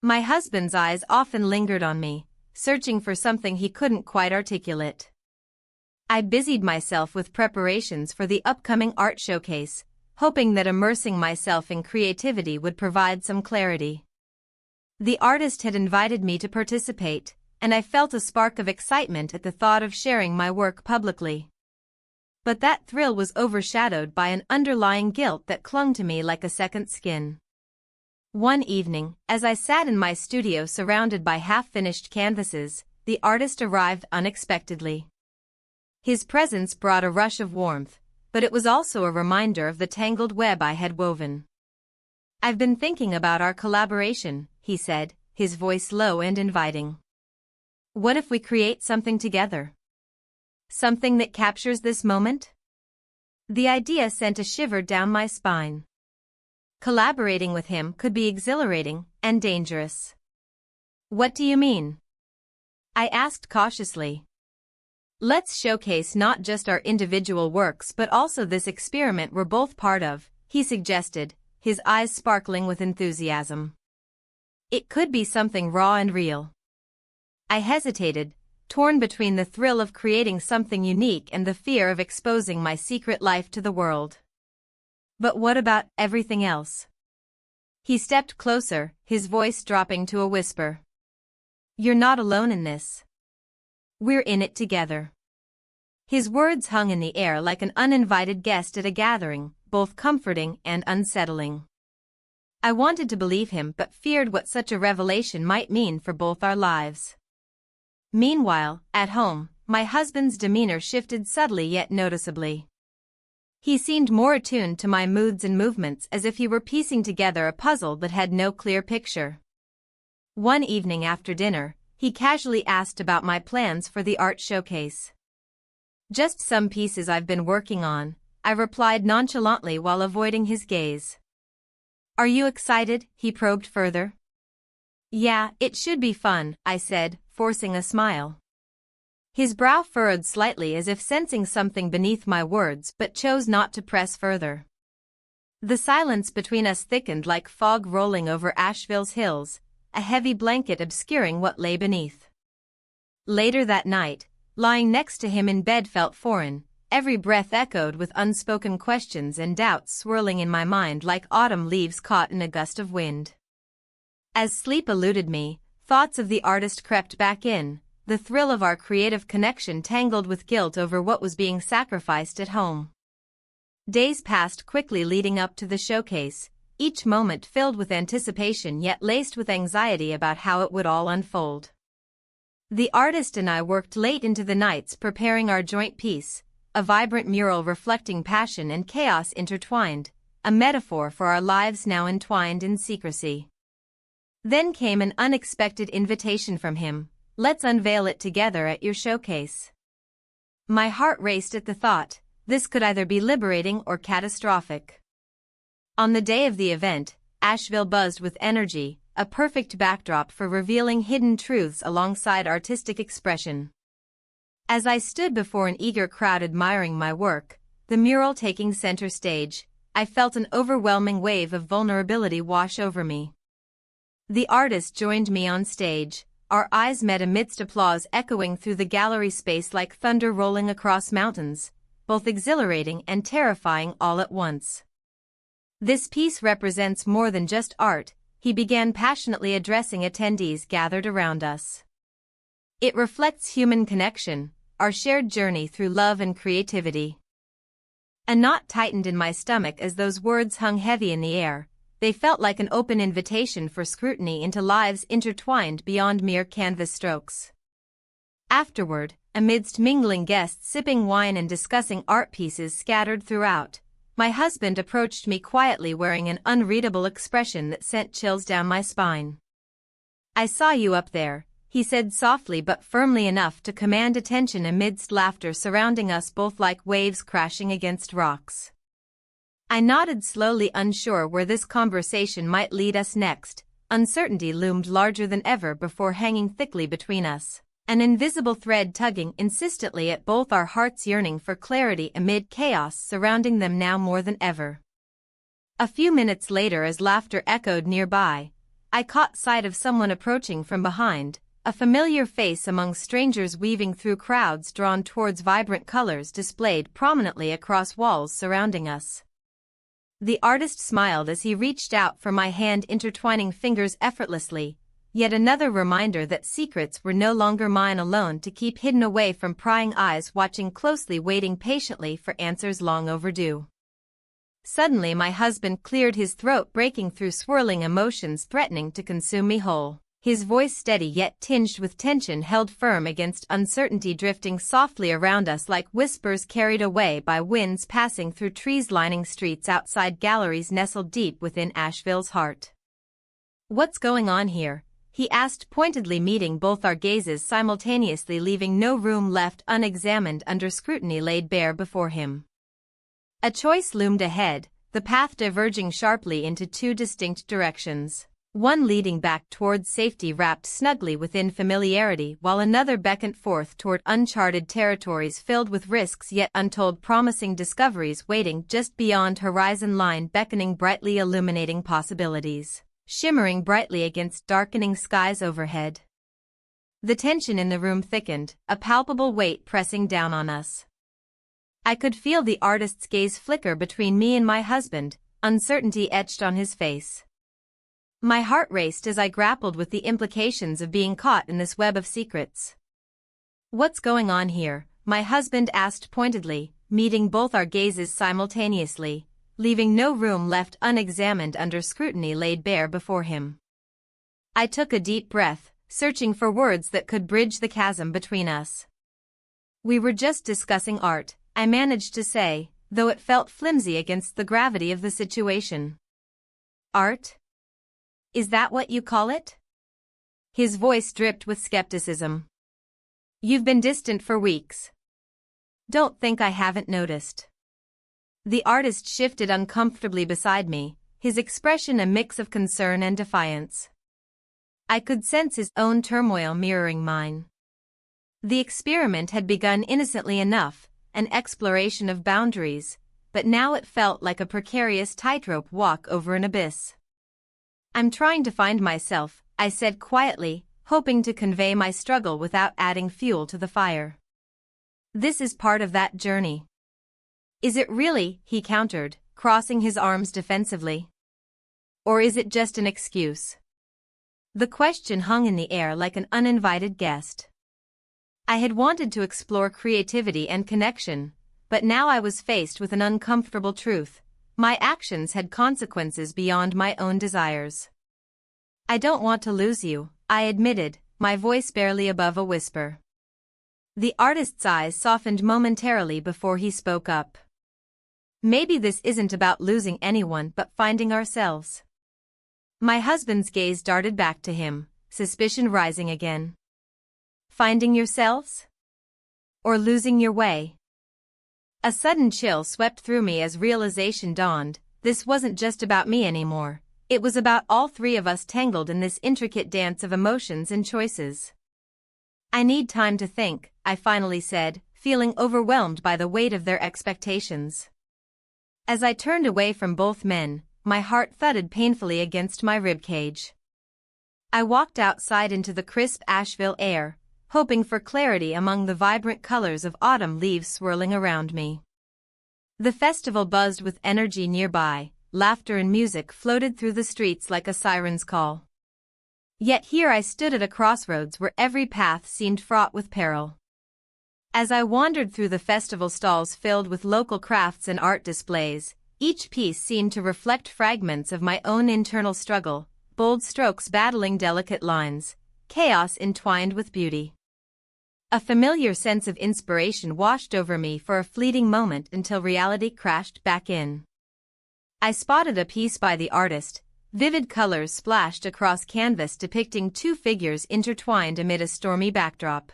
A: My husband's eyes often lingered on me, searching for something he couldn't quite articulate. I busied myself with preparations for the upcoming art showcase, hoping that immersing myself in creativity would provide some clarity. The artist had invited me to participate, and I felt a spark of excitement at the thought of sharing my work publicly. But that thrill was overshadowed by an underlying guilt that clung to me like a second skin. One evening, as I sat in my studio surrounded by half-finished canvases, the artist arrived unexpectedly. His presence brought a rush of warmth, but it was also a reminder of the tangled web I had woven. "I've been thinking about our collaboration," he said, his voice low and inviting. "What if we create something together? Something that captures this moment?" The idea sent a shiver down my spine. Collaborating with him could be exhilarating and dangerous. "What do you mean?" I asked cautiously. "Let's showcase not just our individual works but also this experiment we're both part of," he suggested, his eyes sparkling with enthusiasm. "It could be something raw and real." I hesitated, torn between the thrill of creating something unique and the fear of exposing my secret life to the world. "But what about everything else?" He stepped closer, his voice dropping to a whisper. "You're not alone in this. We're in it together." His words hung in the air like an uninvited guest at a gathering, both comforting and unsettling. I wanted to believe him but feared what such a revelation might mean for both our lives. Meanwhile, at home, my husband's demeanor shifted subtly yet noticeably. He seemed more attuned to my moods and movements as if he were piecing together a puzzle that had no clear picture. One evening after dinner, he casually asked about my plans for the art showcase. "Just some pieces I've been working on," I replied nonchalantly while avoiding his gaze. "Are you excited?" he probed further. "Yeah, it should be fun," I said, forcing a smile. His brow furrowed slightly as if sensing something beneath my words but chose not to press further. The silence between us thickened like fog rolling over Asheville's hills, a heavy blanket obscuring what lay beneath. Later that night, lying next to him in bed felt foreign, every breath echoed with unspoken questions and doubts swirling in my mind like autumn leaves caught in a gust of wind. As sleep eluded me, thoughts of the artist crept back in, the thrill of our creative connection tangled with guilt over what was being sacrificed at home. Days passed quickly leading up to the showcase, each moment filled with anticipation yet laced with anxiety about how it would all unfold. The artist and I worked late into the nights preparing our joint piece, a vibrant mural reflecting passion and chaos intertwined, a metaphor for our lives now entwined in secrecy. Then came an unexpected invitation from him. Let's unveil it together at your showcase. My heart raced at the thought, this could either be liberating or catastrophic. On the day of the event, Asheville buzzed with energy, a perfect backdrop for revealing hidden truths alongside artistic expression. As I stood before an eager crowd admiring my work, the mural taking center stage, I felt an overwhelming wave of vulnerability wash over me. The artist joined me on stage. Our eyes met amidst applause echoing through the gallery space like thunder rolling across mountains, both exhilarating and terrifying all at once. This piece represents more than just art, he began passionately addressing attendees gathered around us. It reflects human connection, our shared journey through love and creativity. A knot tightened in my stomach as those words hung heavy in the air. They felt like an open invitation for scrutiny into lives intertwined beyond mere canvas strokes. Afterward, amidst mingling guests sipping wine and discussing art pieces scattered throughout, my husband approached me quietly wearing an unreadable expression that sent chills down my spine. "I saw you up there," he said softly but firmly enough to command attention amidst laughter surrounding us both like waves crashing against rocks. I nodded slowly, unsure where this conversation might lead us next. Uncertainty loomed larger than ever before, hanging thickly between us, an invisible thread tugging insistently at both our hearts, yearning for clarity amid chaos surrounding them now more than ever. A few minutes later, as laughter echoed nearby, I caught sight of someone approaching from behind, a familiar face among strangers weaving through crowds drawn towards vibrant colors displayed prominently across walls surrounding us. The artist smiled as he reached out for my hand, intertwining fingers effortlessly, yet another reminder that secrets were no longer mine alone to keep hidden away from prying eyes watching closely, waiting patiently for answers long overdue. Suddenly my husband cleared his throat, breaking through swirling emotions threatening to consume me whole. His voice, steady yet tinged with tension, held firm against uncertainty drifting softly around us like whispers carried away by winds passing through trees lining streets outside galleries nestled deep within Asheville's heart. "What's going on here?" he asked pointedly, meeting both our gazes simultaneously, leaving no room left unexamined under scrutiny laid bare before him. A choice loomed ahead, the path diverging sharply into two distinct directions. One leading back towards safety wrapped snugly within familiarity, while another beckoned forth toward uncharted territories filled with risks yet untold, promising discoveries waiting just beyond horizon line, beckoning brightly, illuminating possibilities, shimmering brightly against darkening skies overhead. The tension in the room thickened, a palpable weight pressing down on us. I could feel the artist's gaze flicker between me and my husband, uncertainty etched on his face. My heart raced as I grappled with the implications of being caught in this web of secrets. "What's going on here?" my husband asked pointedly, meeting both our gazes simultaneously, leaving no room left unexamined under scrutiny laid bare before him. I took a deep breath, searching for words that could bridge the chasm between us. "We were just discussing art," I managed to say, though it felt flimsy against the gravity of the situation. "Art? Is that what you call it?" His voice dripped with skepticism. "You've been distant for weeks. Don't think I haven't noticed." The artist shifted uncomfortably beside me, his expression a mix of concern and defiance. I could sense his own turmoil mirroring mine. The experiment had begun innocently enough, an exploration of boundaries, but now it felt like a precarious tightrope walk over an abyss. "I'm trying to find myself," I said quietly, hoping to convey my struggle without adding fuel to the fire. "This is part of that journey." "Is it really?" he countered, crossing his arms defensively. "Or is it just an excuse?" The question hung in the air like an uninvited guest. I had wanted to explore creativity and connection, but now I was faced with an uncomfortable truth. My actions had consequences beyond my own desires. "I don't want to lose you," I admitted, my voice barely above a whisper. The artist's eyes softened momentarily before he spoke up. "Maybe this isn't about losing anyone but finding ourselves." My husband's gaze darted back to him, suspicion rising again. "Finding yourselves? Or losing your way?" A sudden chill swept through me as realization dawned. This wasn't just about me anymore. It was about all three of us tangled in this intricate dance of emotions and choices. "I need time to think," I finally said, feeling overwhelmed by the weight of their expectations. As I turned away from both men, my heart thudded painfully against my ribcage. I walked outside into the crisp Asheville air, hoping for clarity among the vibrant colors of autumn leaves swirling around me. The festival buzzed with energy nearby, laughter and music floated through the streets like a siren's call. Yet here I stood at a crossroads where every path seemed fraught with peril. As I wandered through the festival stalls filled with local crafts and art displays, each piece seemed to reflect fragments of my own internal struggle, bold strokes battling delicate lines, chaos entwined with beauty. A familiar sense of inspiration washed over me for a fleeting moment until reality crashed back in. I spotted a piece by the artist, vivid colors splashed across canvas depicting two figures intertwined amid a stormy backdrop.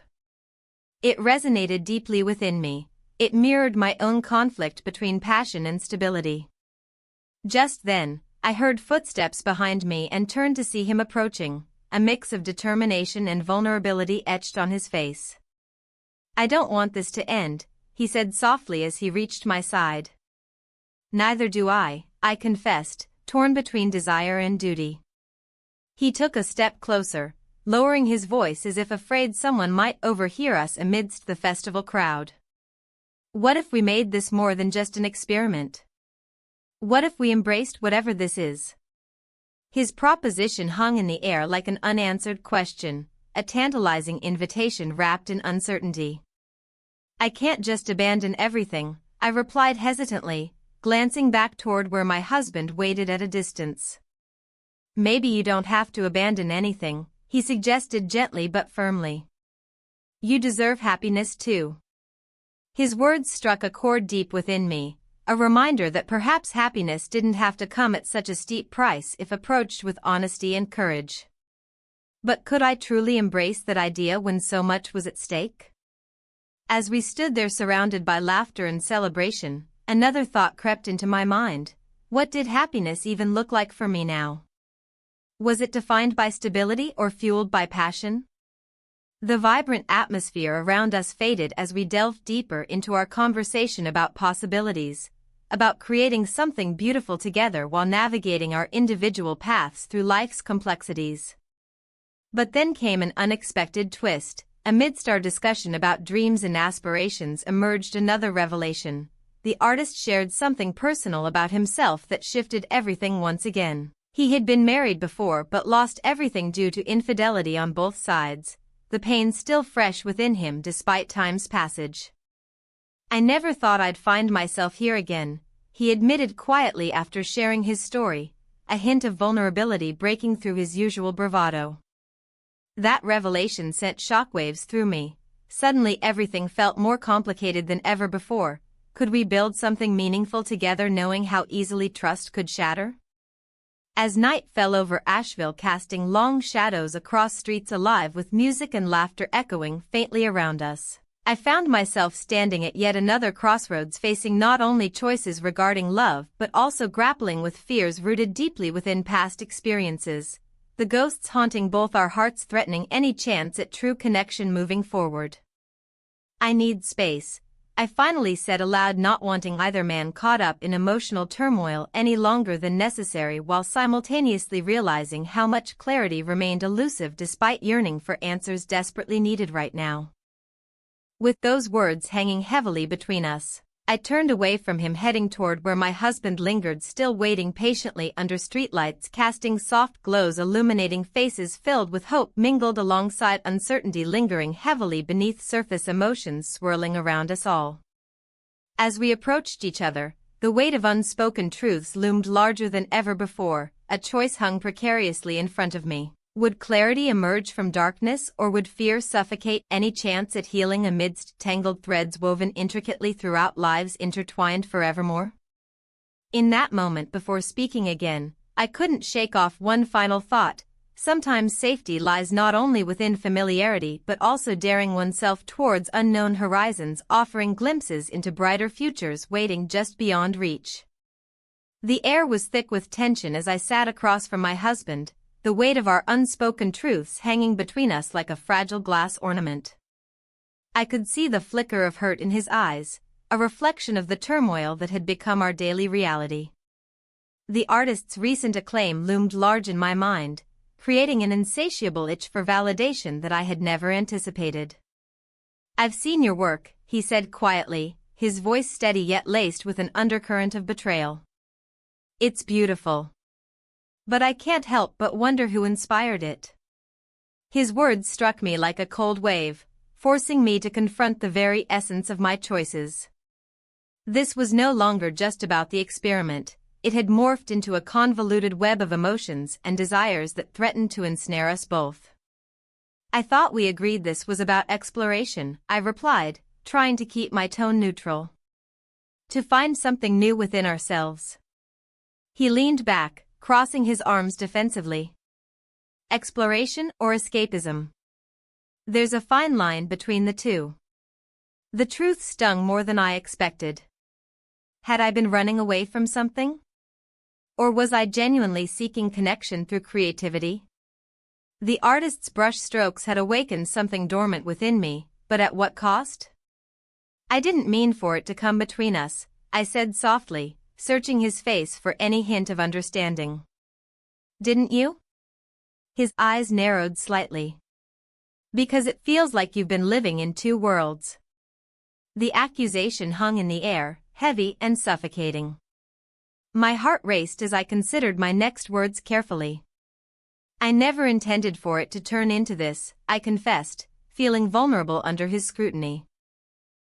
A: It resonated deeply within me. It mirrored my own conflict between passion and stability. Just then, I heard footsteps behind me and turned to see him approaching, a mix of determination and vulnerability etched on his face. "I don't want this to end," he said softly as he reached my side. "Neither do I," I confessed, torn between desire and duty. He took a step closer, lowering his voice as if afraid someone might overhear us amidst the festival crowd. "What if we made this more than just an experiment? What if we embraced whatever this is?" His proposition hung in the air like an unanswered question, a tantalizing invitation wrapped in uncertainty. "I can't just abandon everything," I replied hesitantly, glancing back toward where my husband waited at a distance. "Maybe you don't have to abandon anything," he suggested gently but firmly. "You deserve happiness too." His words struck a chord deep within me, a reminder that perhaps happiness didn't have to come at such a steep price if approached with honesty and courage. But could I truly embrace that idea when so much was at stake? As we stood there surrounded by laughter and celebration, another thought crept into my mind. What did happiness even look like for me now? Was it defined by stability or fueled by passion? The vibrant atmosphere around us faded as we delved deeper into our conversation about possibilities, about creating something beautiful together while navigating our individual paths through life's complexities. But then came an unexpected twist. Amidst our discussion about dreams and aspirations emerged another revelation. The artist shared something personal about himself that shifted everything once again. He had been married before but lost everything due to infidelity on both sides, the pain still fresh within him despite time's passage. "I never thought I'd find myself here again," he admitted quietly after sharing his story, a hint of vulnerability breaking through his usual bravado. That revelation sent shockwaves through me. Suddenly everything felt more complicated than ever before. Could we build something meaningful together knowing how easily trust could shatter? As night fell over Asheville casting long shadows across streets alive with music and laughter echoing faintly around us, I found myself standing at yet another crossroads facing not only choices regarding love but also grappling with fears rooted deeply within past experiences, the ghosts haunting both our hearts threatening any chance at true connection moving forward. I need space, I finally said aloud, not wanting either man caught up in emotional turmoil any longer than necessary, while simultaneously realizing how much clarity remained elusive despite yearning for answers desperately needed right now. With those words hanging heavily between us, I turned away from him, heading toward where my husband lingered, still waiting patiently under streetlights casting soft glows, illuminating faces filled with hope mingled alongside uncertainty lingering heavily beneath surface emotions swirling around us all. As we approached each other, the weight of unspoken truths loomed larger than ever before. A choice hung precariously in front of me. Would clarity emerge from darkness, or would fear suffocate any chance at healing amidst tangled threads woven intricately throughout lives intertwined forevermore? In that moment before speaking again, I couldn't shake off one final thought. Sometimes safety lies not only within familiarity but also daring oneself towards unknown horizons, offering glimpses into brighter futures waiting just beyond reach. The air was thick with tension as I sat across from my husband, the weight of our unspoken truths hanging between us like a fragile glass ornament. I could see the flicker of hurt in his eyes, a reflection of the turmoil that had become our daily reality. The artist's recent acclaim loomed large in my mind, creating an insatiable itch for validation that I had never anticipated. "I've seen your work," he said quietly, his voice steady yet laced with an undercurrent of betrayal. "It's beautiful. But I can't help but wonder who inspired it." His words struck me like a cold wave, forcing me to confront the very essence of my choices. This was no longer just about the experiment. It had morphed into a convoluted web of emotions and desires that threatened to ensnare us both. "I thought we agreed this was about exploration," I replied, trying to keep my tone neutral. "To find something new within ourselves." He leaned back, crossing his arms defensively. "Exploration or escapism? There's a fine line between the two." The truth stung more than I expected. Had I been running away from something? Or was I genuinely seeking connection through creativity? The artist's brush strokes had awakened something dormant within me, but at what cost? "I didn't mean for it to come between us," I said softly, searching his face for any hint of understanding. "Didn't you?" His eyes narrowed slightly. "Because it feels like you've been living in two worlds." The accusation hung in the air, heavy and suffocating. My heart raced as I considered my next words carefully. "I never intended for it to turn into this," I confessed, feeling vulnerable under his scrutiny.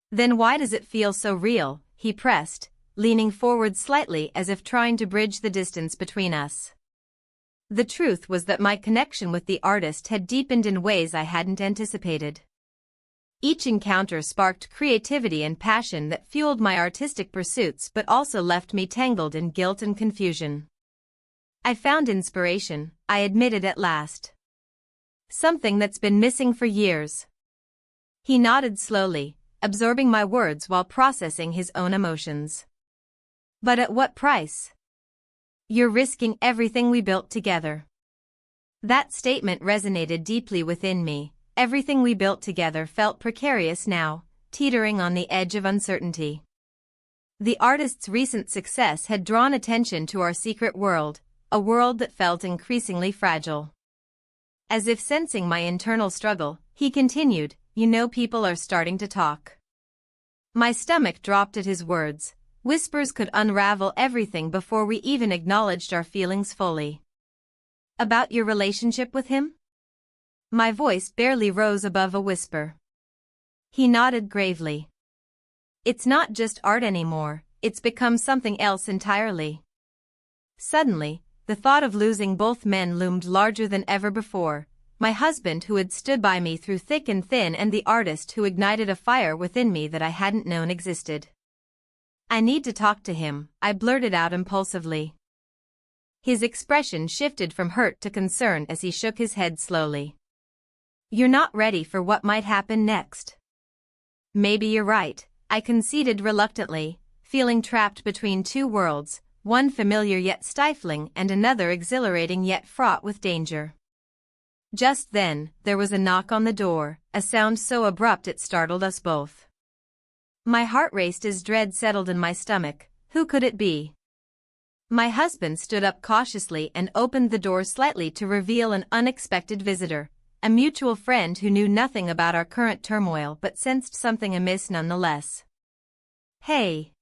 A: "Then why does it feel so real?" he pressed, leaning forward slightly as if trying to bridge the distance between us. The truth was that my connection with the artist had deepened in ways I hadn't anticipated. Each encounter sparked creativity and passion that fueled my artistic pursuits but also left me tangled in guilt and confusion. "I found inspiration," I admitted at last. "Something that's been missing for years." He nodded slowly, absorbing my words while processing his own emotions. "But at what price?" "You're risking everything we built together." That statement resonated deeply within me. Everything we built together felt precarious now, teetering on the edge of uncertainty. The artist's recent success had drawn attention to our secret world, a world that felt increasingly fragile. As if sensing my internal struggle, he continued, "You know, people are starting to talk." My stomach dropped at his words. Whispers could unravel everything before we even acknowledged our feelings fully. "About your relationship with him?" My voice barely rose above a whisper. He nodded gravely. "It's not just art anymore, it's become something else entirely." Suddenly, the thought of losing both men loomed larger than ever before. My husband who had stood by me through thick and thin, and the artist who ignited a fire within me that I hadn't known existed. "I need to talk to him," I blurted out impulsively. His expression shifted from hurt to concern as he shook his head slowly. "You're not ready for what might happen next." "Maybe you're right," I conceded reluctantly, feeling trapped between two worlds, one familiar yet stifling and another exhilarating yet fraught with danger. Just then, there was a knock on the door, a sound so abrupt it startled us both. My heart raced as dread settled in my stomach. Who could it be? My husband stood up cautiously and opened the door slightly to reveal an unexpected visitor, a mutual friend who knew nothing about our current turmoil but sensed something amiss nonetheless. "Hey.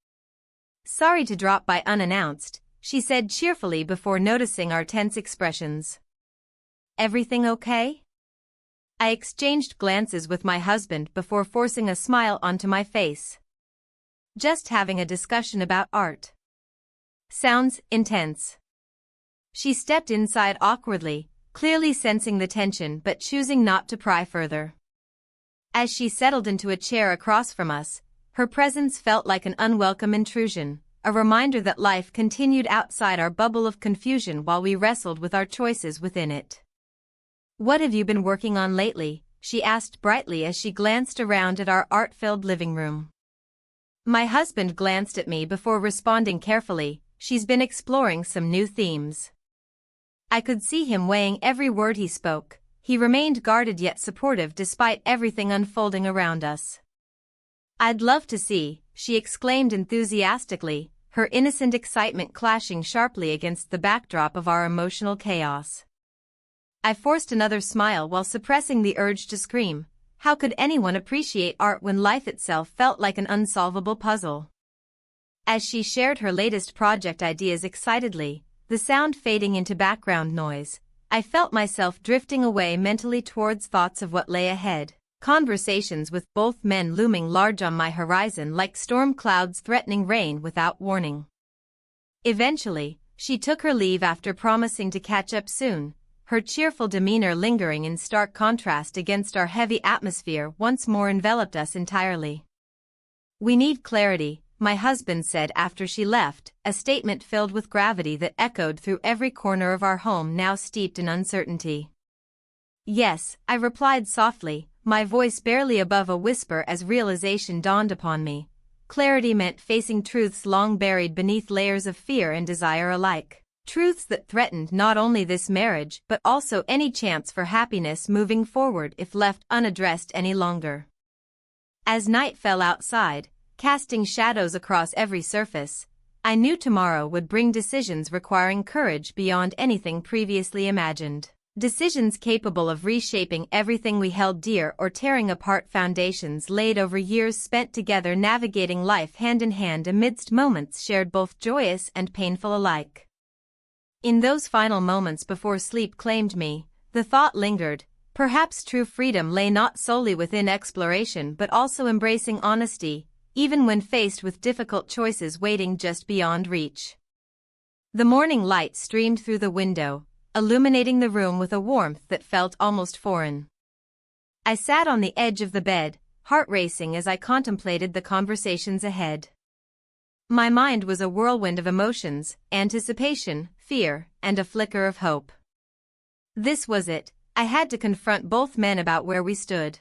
A: Sorry to drop by unannounced," she said cheerfully before noticing our tense expressions. "Everything okay?" I exchanged glances with my husband before forcing a smile onto my face. "Just having a discussion about art." "Sounds intense." She stepped inside awkwardly, clearly sensing the tension but choosing not to pry further. As she settled into a chair across from us, her presence felt like an unwelcome intrusion, a reminder that life continued outside our bubble of confusion while we wrestled with our choices within it. "What have you been working on lately?" she asked brightly as she glanced around at our art-filled living room. My husband glanced at me before responding carefully, "She's been exploring some new themes." I could see him weighing every word he spoke. He remained guarded yet supportive despite everything unfolding around us. "I'd love to see," she exclaimed enthusiastically, her innocent excitement clashing sharply against the backdrop of our emotional chaos. I forced another smile while suppressing the urge to scream. How could anyone appreciate art when life itself felt like an unsolvable puzzle? As she shared her latest project ideas excitedly, the sound fading into background noise, I felt myself drifting away mentally towards thoughts of what lay ahead, conversations with both men looming large on my horizon like storm clouds threatening rain without warning. Eventually, she took her leave after promising to catch up soon, her cheerful demeanor lingering in stark contrast against our heavy atmosphere once more enveloped us entirely. "We need clarity," my husband said after she left, a statement filled with gravity that echoed through every corner of our home now steeped in uncertainty. "Yes," I replied softly, my voice barely above a whisper as realization dawned upon me. Clarity meant facing truths long buried beneath layers of fear and desire alike. Truths that threatened not only this marriage but also any chance for happiness moving forward if left unaddressed any longer. As night fell outside, casting shadows across every surface, I knew tomorrow would bring decisions requiring courage beyond anything previously imagined. Decisions capable of reshaping everything we held dear or tearing apart foundations laid over years spent together navigating life hand in hand amidst moments shared both joyous and painful alike. In those final moments before sleep claimed me, the thought lingered, perhaps true freedom lay not solely within exploration but also embracing honesty, even when faced with difficult choices waiting just beyond reach. The morning light streamed through the window, illuminating the room with a warmth that felt almost foreign. I sat on the edge of the bed, heart racing as I contemplated the conversations ahead. My mind was a whirlwind of emotions, anticipation, fear, and a flicker of hope. This was it, I had to confront both men about where we stood.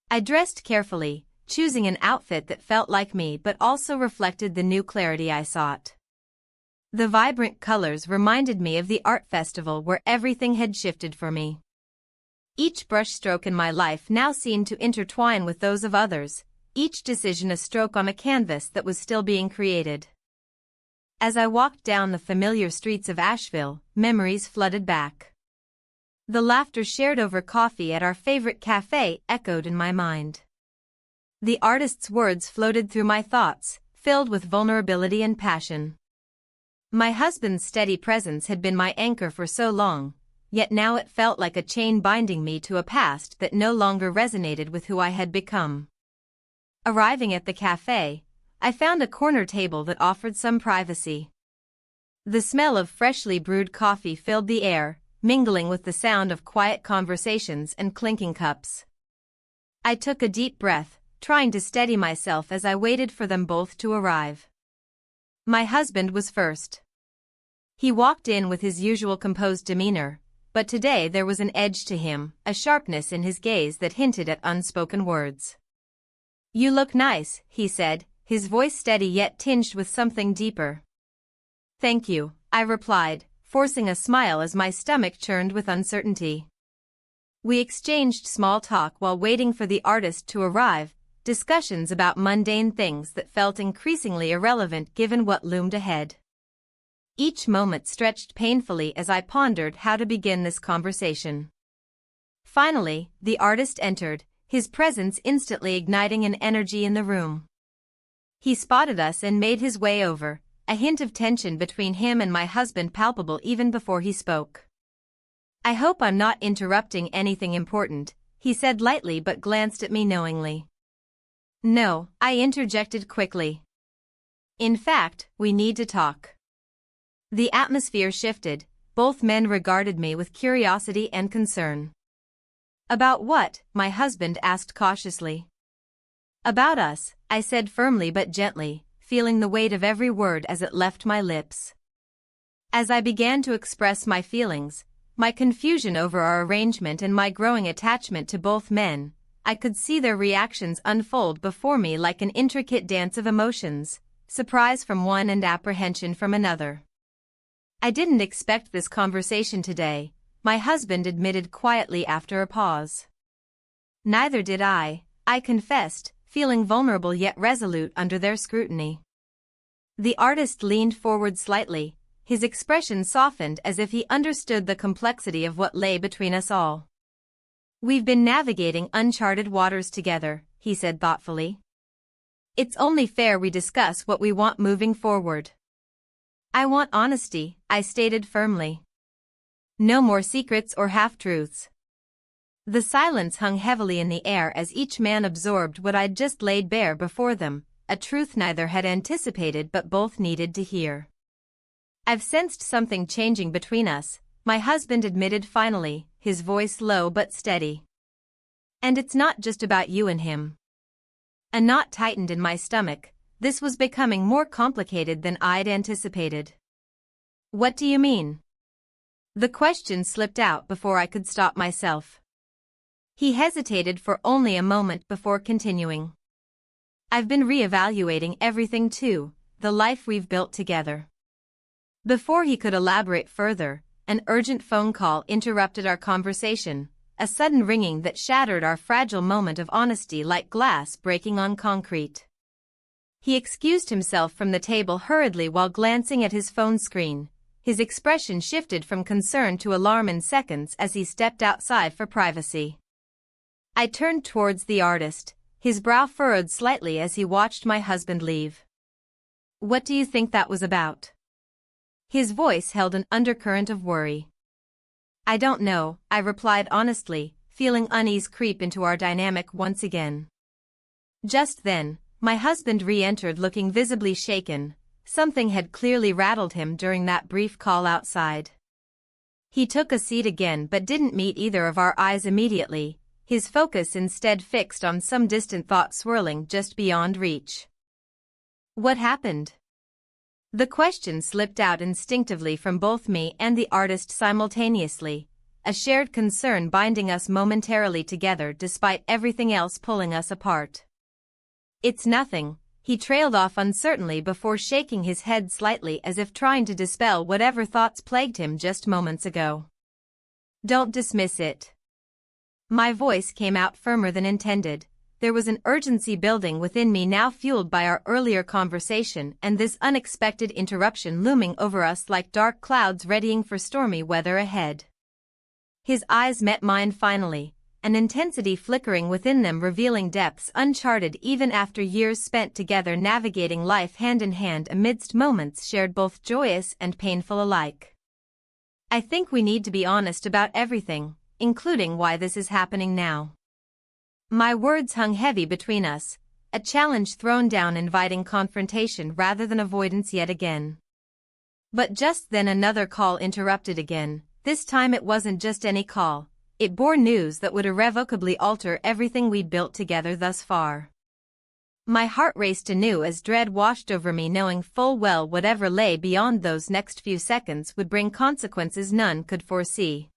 A: I dressed carefully, choosing an outfit that felt like me but also reflected the new clarity I sought. The vibrant colors reminded me of the art festival where everything had shifted for me. Each brushstroke in my life now seemed to intertwine with those of others, each decision a stroke on a canvas that was still being created. As I walked down the familiar streets of Asheville, memories flooded back. The laughter shared over coffee at our favorite cafe echoed in my mind. The artist's words floated through my thoughts, filled with vulnerability and passion. My husband's steady presence had been my anchor for so long, yet now it felt like a chain binding me to a past that no longer resonated with who I had become. Arriving at the cafe, I found a corner table that offered some privacy. The smell of freshly brewed coffee filled the air, mingling with the sound of quiet conversations and clinking cups. I took a deep breath, trying to steady myself as I waited for them both to arrive. My husband was first. He walked in with his usual composed demeanor, but today there was an edge to him, a sharpness in his gaze that hinted at unspoken words. "You look nice," he said, his voice steady yet tinged with something deeper. "Thank you," I replied, forcing a smile as my stomach churned with uncertainty. We exchanged small talk while waiting for the artist to arrive, discussions about mundane things that felt increasingly irrelevant given what loomed ahead. Each moment stretched painfully as I pondered how to begin this conversation. Finally, the artist entered, his presence instantly igniting an energy in the room. He spotted us and made his way over, a hint of tension between him and my husband palpable even before he spoke. "I hope I'm not interrupting anything important," he said lightly but glanced at me knowingly. "No," I interjected quickly. "In fact, we need to talk." The atmosphere shifted, both men regarded me with curiosity and concern. "About what?" my husband asked cautiously. "About us," I said firmly but gently, feeling the weight of every word as it left my lips. As I began to express my feelings, my confusion over our arrangement and my growing attachment to both men, I could see their reactions unfold before me like an intricate dance of emotions, surprise from one and apprehension from another. "I didn't expect this conversation today," my husband admitted quietly after a pause. "Neither did I confessed, feeling vulnerable yet resolute under their scrutiny. The artist leaned forward slightly, his expression softened as if he understood the complexity of what lay between us all. "We've been navigating uncharted waters together," he said thoughtfully. "It's only fair we discuss what we want moving forward." "I want honesty," I stated firmly. "No more secrets or half-truths." The silence hung heavily in the air as each man absorbed what I'd just laid bare before them, a truth neither had anticipated but both needed to hear. "I've sensed something changing between us," my husband admitted finally, his voice low but steady. "And it's not just about you and him." A knot tightened in my stomach. This was becoming more complicated than I'd anticipated. "What do you mean?" The question slipped out before I could stop myself. He hesitated for only a moment before continuing. "I've been reevaluating everything too, the life we've built together." Before he could elaborate further, an urgent phone call interrupted our conversation, a sudden ringing that shattered our fragile moment of honesty like glass breaking on concrete. He excused himself from the table hurriedly while glancing at his phone screen. His expression shifted from concern to alarm in seconds as he stepped outside for privacy. I turned towards the artist, his brow furrowed slightly as he watched my husband leave. "What do you think that was about?" His voice held an undercurrent of worry. "I don't know," I replied honestly, feeling unease creep into our dynamic once again. Just then, my husband re-entered looking visibly shaken. Something had clearly rattled him during that brief call outside. He took a seat again but didn't meet either of our eyes immediately, his focus instead fixed on some distant thought swirling just beyond reach. "What happened?" The question slipped out instinctively from both me and the artist simultaneously, a shared concern binding us momentarily together despite everything else pulling us apart. "It's nothing," he trailed off uncertainly before shaking his head slightly as if trying to dispel whatever thoughts plagued him just moments ago. "Don't dismiss it." My voice came out firmer than intended. There was an urgency building within me now fueled by our earlier conversation and this unexpected interruption looming over us like dark clouds readying for stormy weather ahead. His eyes met mine finally, an intensity flickering within them revealing depths uncharted even after years spent together navigating life hand in hand amidst moments shared both joyous and painful alike. "I think we need to be honest about everything, including why this is happening now." My words hung heavy between us, a challenge thrown down inviting confrontation rather than avoidance yet again. But just then another call interrupted again. This time it wasn't just any call. It bore news that would irrevocably alter everything we'd built together thus far. My heart raced anew as dread washed over me knowing full well whatever lay beyond those next few seconds would bring consequences none could foresee.